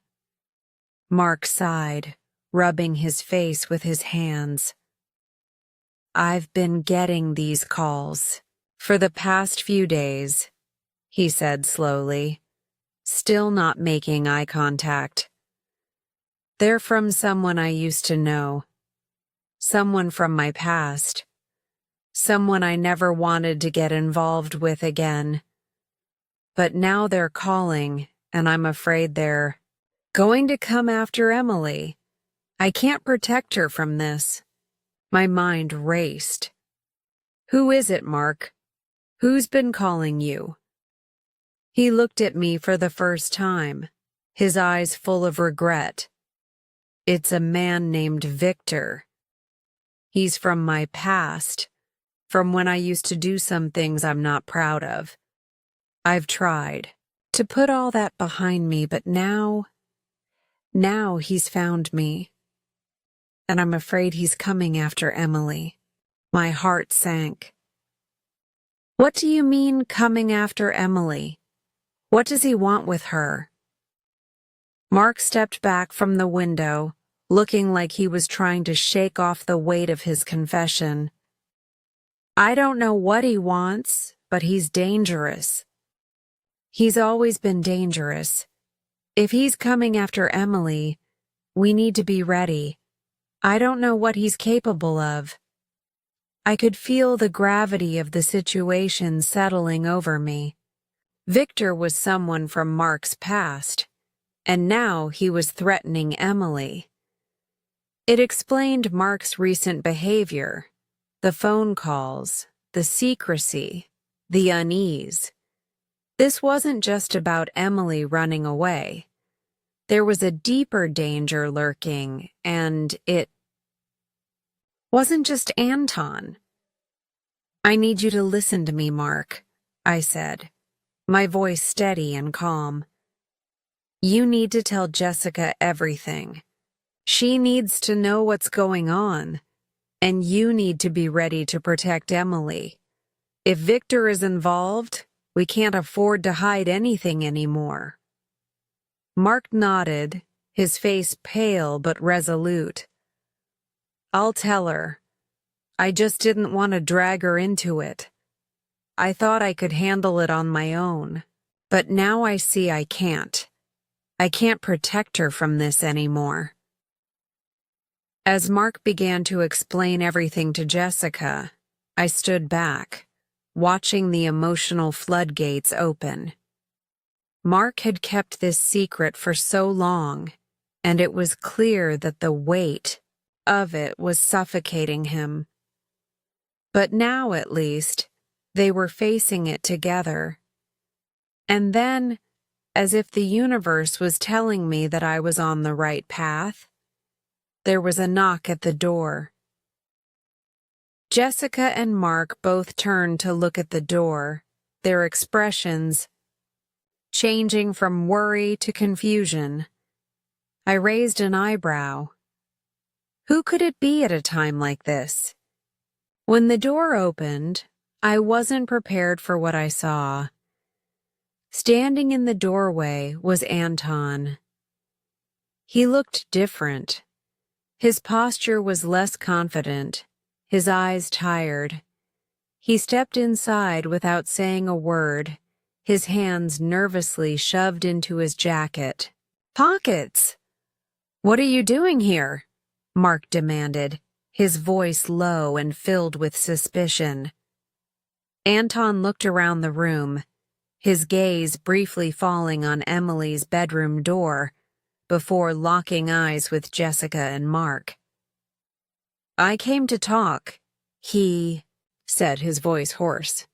Mark sighed, rubbing his face with his hands. "I've been getting these calls for the past few days," he said slowly, still not making eye contact. "They're from someone I used to know, someone from my past, someone I never wanted to get involved with again. But now they're calling, and I'm afraid they're going to come after Emily. I can't protect her from this." My mind raced. "Who is it, Mark? Who's been calling you?" He looked at me for the first time, his eyes full of regret. "It's a man named Victor. He's from my past, from when I used to do some things I'm not proud of. I've tried to put all that behind me, but now he's found me. And I'm afraid he's coming after Emily." My heart sank. "What do you mean, coming after Emily? What does he want with her?" Mark stepped back from the window, looking like he was trying to shake off the weight of his confession. "I don't know what he wants, but he's dangerous. He's always been dangerous. If he's coming after Emily, we need to be ready. I don't know what he's capable of." I could feel the gravity of the situation settling over me. Victor was someone from Mark's past, and now he was threatening Emily. It explained Mark's recent behavior, the phone calls, the secrecy, the unease. This wasn't just about Emily running away. There was a deeper danger lurking, and it wasn't just Anton. "I need you to listen to me, Mark," I said, my voice steady and calm. "You need to tell Jessica everything. She needs to know what's going on, and you need to be ready to protect Emily. If Victor is involved, we can't afford to hide anything anymore." Mark nodded, his face pale but resolute. "I'll tell her. I just didn't want to drag her into it. I thought I could handle it on my own, but now I see I can't. I can't protect her from this anymore." As Mark began to explain everything to Jessica, I stood back, watching the emotional floodgates open. Mark had kept this secret for so long, and it was clear that the weight of it was suffocating him. But now, at least, they were facing it together. And then, as if the universe was telling me that I was on the right path, there was a knock at the door. Jessica and Mark both turned to look at the door, their expressions changing from worry to confusion. I raised an eyebrow. Who could it be at a time like this? When the door opened, I wasn't prepared for what I saw. Standing in the doorway was Anton. He looked different. His posture was less confident, his eyes tired. He stepped inside without saying a word, his hands nervously shoved into his jacket. "Pockets! What are you doing here?" Mark demanded, his voice low and filled with suspicion. Anton looked around the room, his gaze briefly falling on Emily's bedroom door, before locking eyes with Jessica and Mark. "I came to talk," he said, his voice hoarse.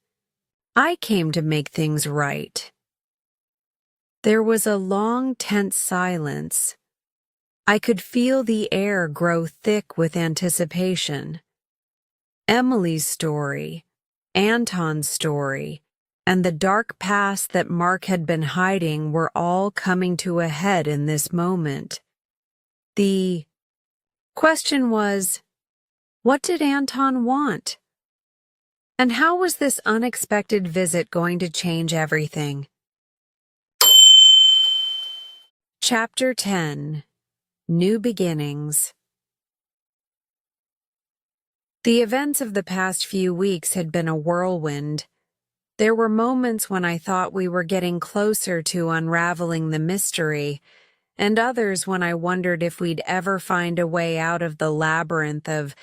"I came to make things right." There was a long, tense silence. I could feel the air grow thick with anticipation. Emily's story, Anton's story, and the dark past that Mark had been hiding were all coming to a head in this moment. The question was, what did Anton want? And how was this unexpected visit going to change everything? Chapter 10. New Beginnings. The events of the past few weeks had been a whirlwind. There were moments when I thought we were getting closer to unraveling the mystery, and others when I wondered if we'd ever find a way out of the labyrinth of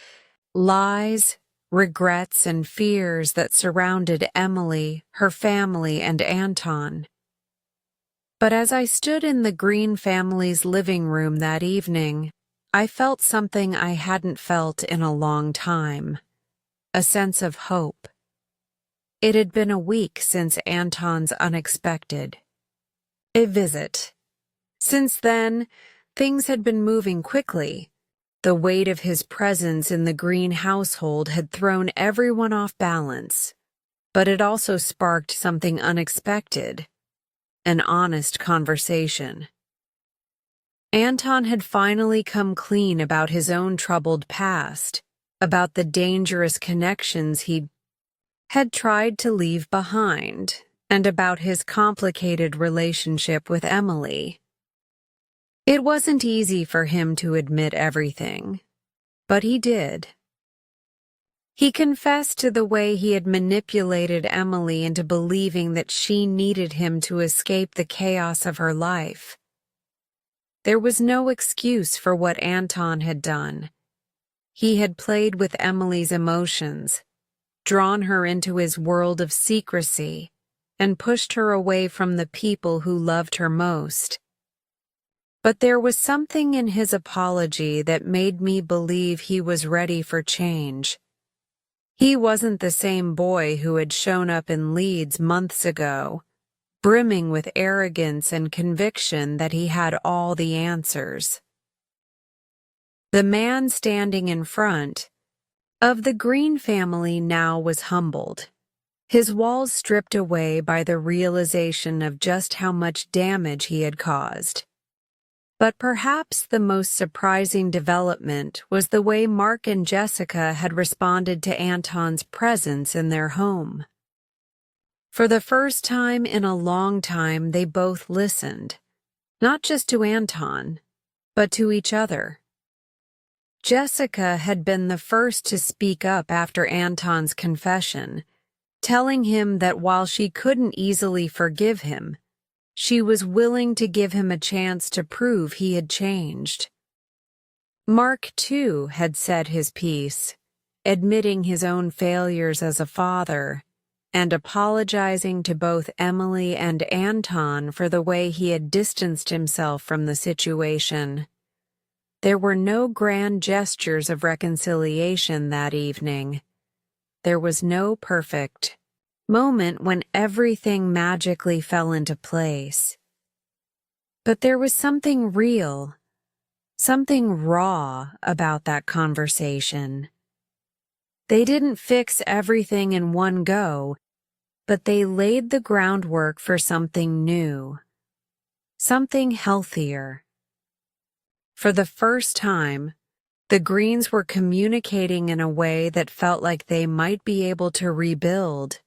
lies, regrets, and fears that surrounded Emily, her family, and Anton. But as I stood in the Green family's living room that evening, I felt something I hadn't felt in a long time, a sense of hope. It had been a week since Anton's unexpected visit. Since then, things had been moving quickly. The weight of his presence in the Green household had thrown everyone off balance, but it also sparked something unexpected, an honest conversation. Anton had finally come clean about his own troubled past, about the dangerous connections he had tried to leave behind, and about his complicated relationship with Emily. It wasn't easy for him to admit everything, but he did. He confessed to the way he had manipulated Emily into believing that she needed him to escape the chaos of her life. There was no excuse for what Anton had done. He had played with Emily's emotions, drawn her into his world of secrecy, and pushed her away from the people who loved her most. But there was something in his apology that made me believe he was ready for change. He wasn't the same boy who had shown up in Leeds months ago, brimming with arrogance and conviction that he had all the answers. The man standing in front of the Green family now was humbled, his walls stripped away by the realization of just how much damage he had caused. But perhaps the most surprising development was the way Mark and Jessica had responded to Anton's presence in their home. For the first time in a long time, they both listened, not just to Anton, but to each other. Jessica had been the first to speak up after Anton's confession, telling him that while she couldn't easily forgive him, she was willing to give him a chance to prove he had changed. Mark, too, had said his piece, admitting his own failures as a father, and apologizing to both Emily and Anton for the way he had distanced himself from the situation. There were no grand gestures of reconciliation that evening. There was no perfect moment when everything magically fell into place. But there was something real, something raw about that conversation. They didn't fix everything in one go, but they laid the groundwork for something new, something healthier. For the first time, The greens were communicating in a way that felt like they might be able to rebuild.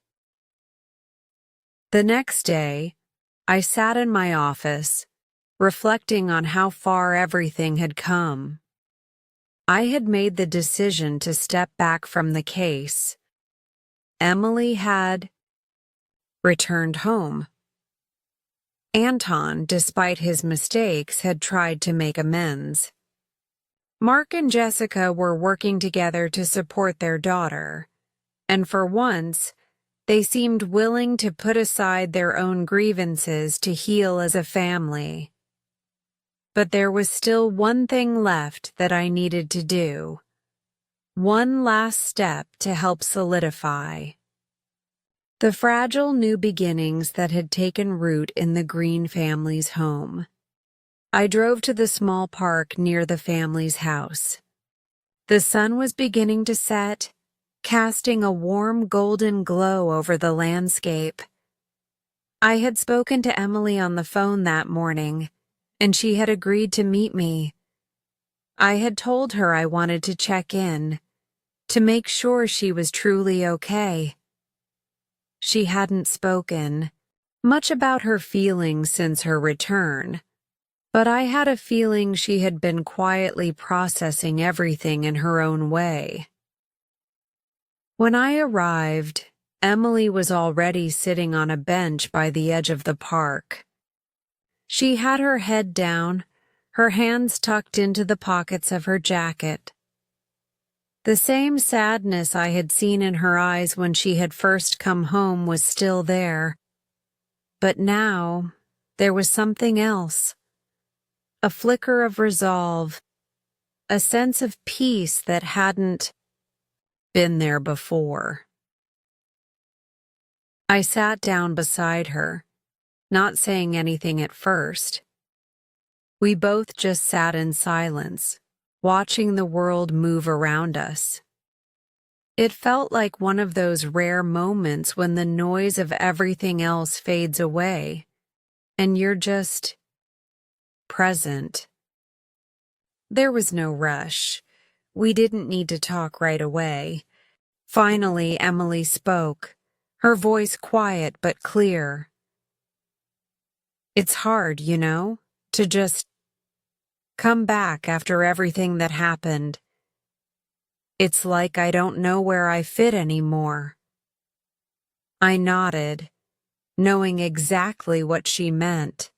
The next day, I sat in my office, reflecting on how far everything had come. I had made the decision to step back from the case. Emily had returned home. Anton, despite his mistakes, had tried to make amends. Mark and Jessica were working together to support their daughter, and for once, they seemed willing to put aside their own grievances to heal as a family. But there was still one thing left that I needed to do. One last step to help solidify the fragile new beginnings that had taken root in the Green family's home. I drove to the small park near the family's house. The sun was beginning to set, casting a warm golden glow over the landscape. I had spoken to Emily on the phone that morning, and she had agreed to meet me. I had told her I wanted to check in, to make sure she was truly okay. She hadn't spoken much about her feelings since her return, but I had a feeling she had been quietly processing everything in her own way. When I arrived, Emily was already sitting on a bench by the edge of the park. She had her head down, her hands tucked into the pockets of her jacket. The same sadness I had seen in her eyes when she had first come home was still there, but now there was something else. A flicker of resolve, a sense of peace that hadn't been there before. I sat down beside her, not saying anything at first. We both just sat in silence, watching the world move around us. It felt like one of those rare moments when the noise of everything else fades away, and you're just present. There was no rush. We didn't need to talk right away. Finally, Emily spoke, her voice quiet but clear. It's hard, to just come back after everything that happened. It's like I don't know where I fit anymore. I nodded, knowing exactly what she meant.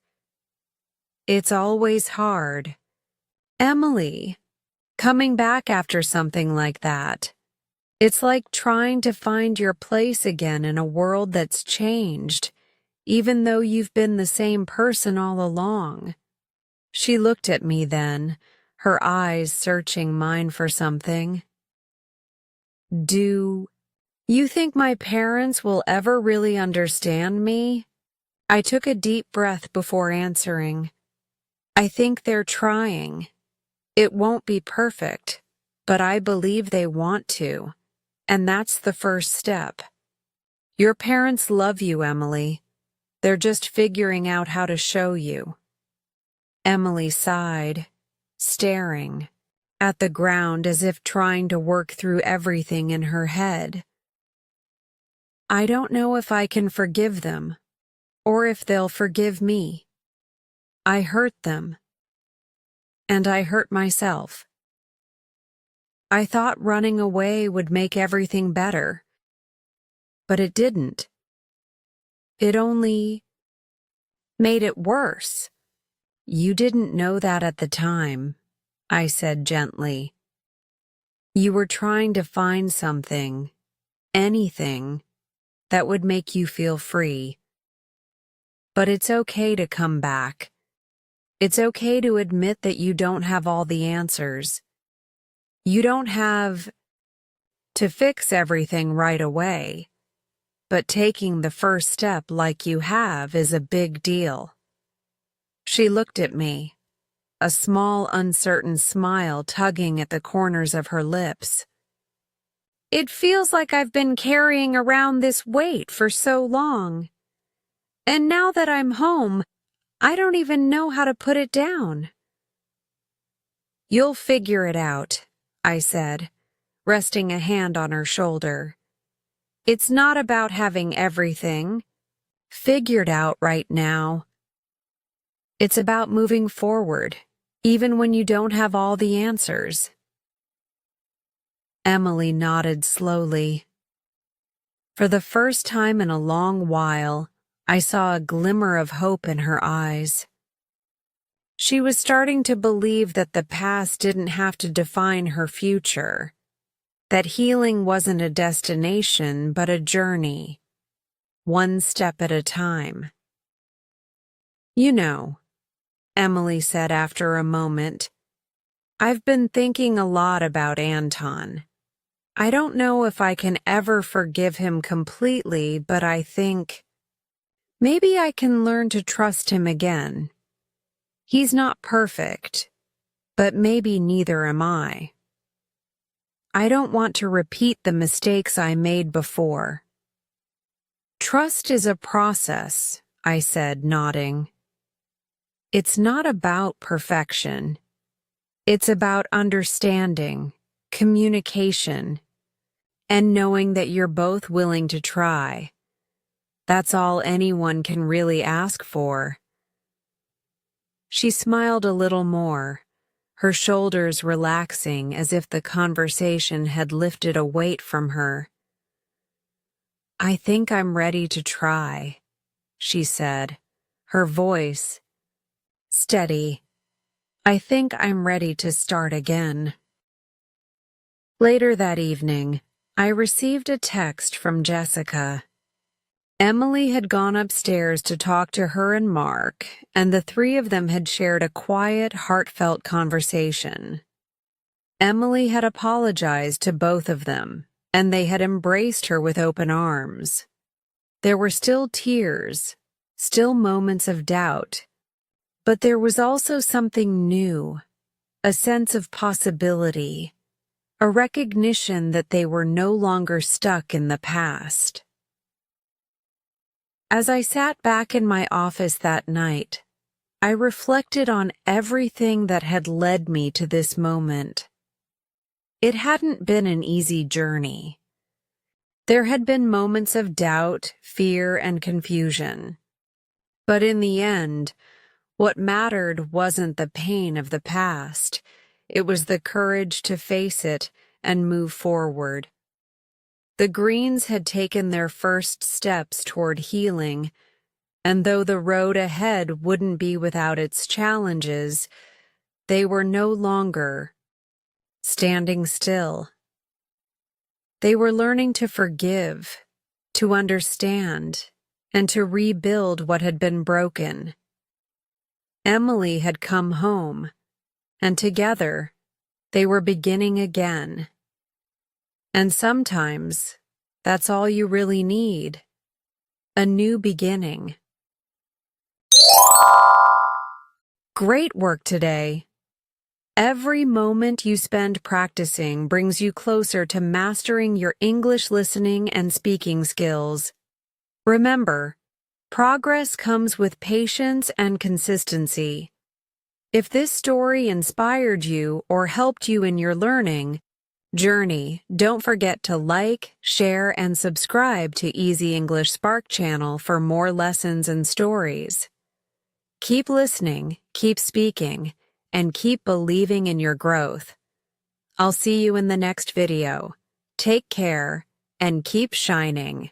It's always hard. Emily, coming back after something like that. It's like trying to find your place again in a world that's changed, even though you've been the same person all along. She looked at me then, her eyes searching mine for something. Do you think my parents will ever really understand me? I took a deep breath before answering. I think they're trying. It won't be perfect, but I believe they want to, and that's the first step. Your parents love you, Emily. They're just figuring out how to show you. Emily sighed, staring at the ground as if trying to work through everything in her head. I don't know if I can forgive them, or if they'll forgive me. I hurt them, and I hurt myself. I thought running away would make everything better, but it didn't. It only made it worse. You didn't know that at the time, I said gently. You were trying to find something, anything, that would make you feel free. But it's okay to come back. It's okay to admit that you don't have all the answers. You don't have to fix everything right away, but taking the first step like you have is a big deal. She looked at me, a small, uncertain smile tugging at the corners of her lips. It feels like I've been carrying around this weight for so long. And now that I'm home, I don't even know how to put it down. You'll figure it out, I said, resting a hand on her shoulder. It's not about having everything figured out right now. It's about moving forward, even when you don't have all the answers. Emily nodded slowly. For the first time in a long while, I saw a glimmer of hope in her eyes. She was starting to believe that the past didn't have to define her future, that healing wasn't a destination but a journey, one step at a time. You know, Emily said after a moment, I've been thinking a lot about Anton. I don't know if I can ever forgive him completely, but I think maybe I can learn to trust him again. He's not perfect, but maybe neither am I. I don't want to repeat the mistakes I made before. Trust is a process, I said, nodding. It's not about perfection. It's about understanding, communication, and knowing that you're both willing to try. That's all anyone can really ask for. She smiled a little more, her shoulders relaxing as if the conversation had lifted a weight from her. I think I'm ready to try, she said, her voice steady. I think I'm ready to start again. Later that evening, I received a text from Jessica. Emily had gone upstairs to talk to her and Mark, and the three of them had shared a quiet, heartfelt conversation. Emily had apologized to both of them, and they had embraced her with open arms. There were still tears, still moments of doubt, but there was also something new, a sense of possibility, a recognition that they were no longer stuck in the past. As I sat back in my office that night, I reflected on everything that had led me to this moment. It hadn't been an easy journey. There had been moments of doubt, fear, and confusion. But in the end, what mattered wasn't the pain of the past. It was the courage to face it and move forward. The Greens had taken their first steps toward healing, and though the road ahead wouldn't be without its challenges, they were no longer standing still. They were learning to forgive, to understand, and to rebuild what had been broken. Emily had come home, and together they were beginning again. And sometimes that's all you really need, a new beginning. Great work today. Every moment you spend practicing brings you closer to mastering your English listening and speaking skills. Remember, progress comes with patience and consistency. If this story inspired you or helped you in your learning journey, don't forget to like, share, and subscribe to Easy English Spark channel for more lessons and stories. Keep listening, keep speaking, and keep believing in your growth. I'll see you in the next video. Take care and keep shining.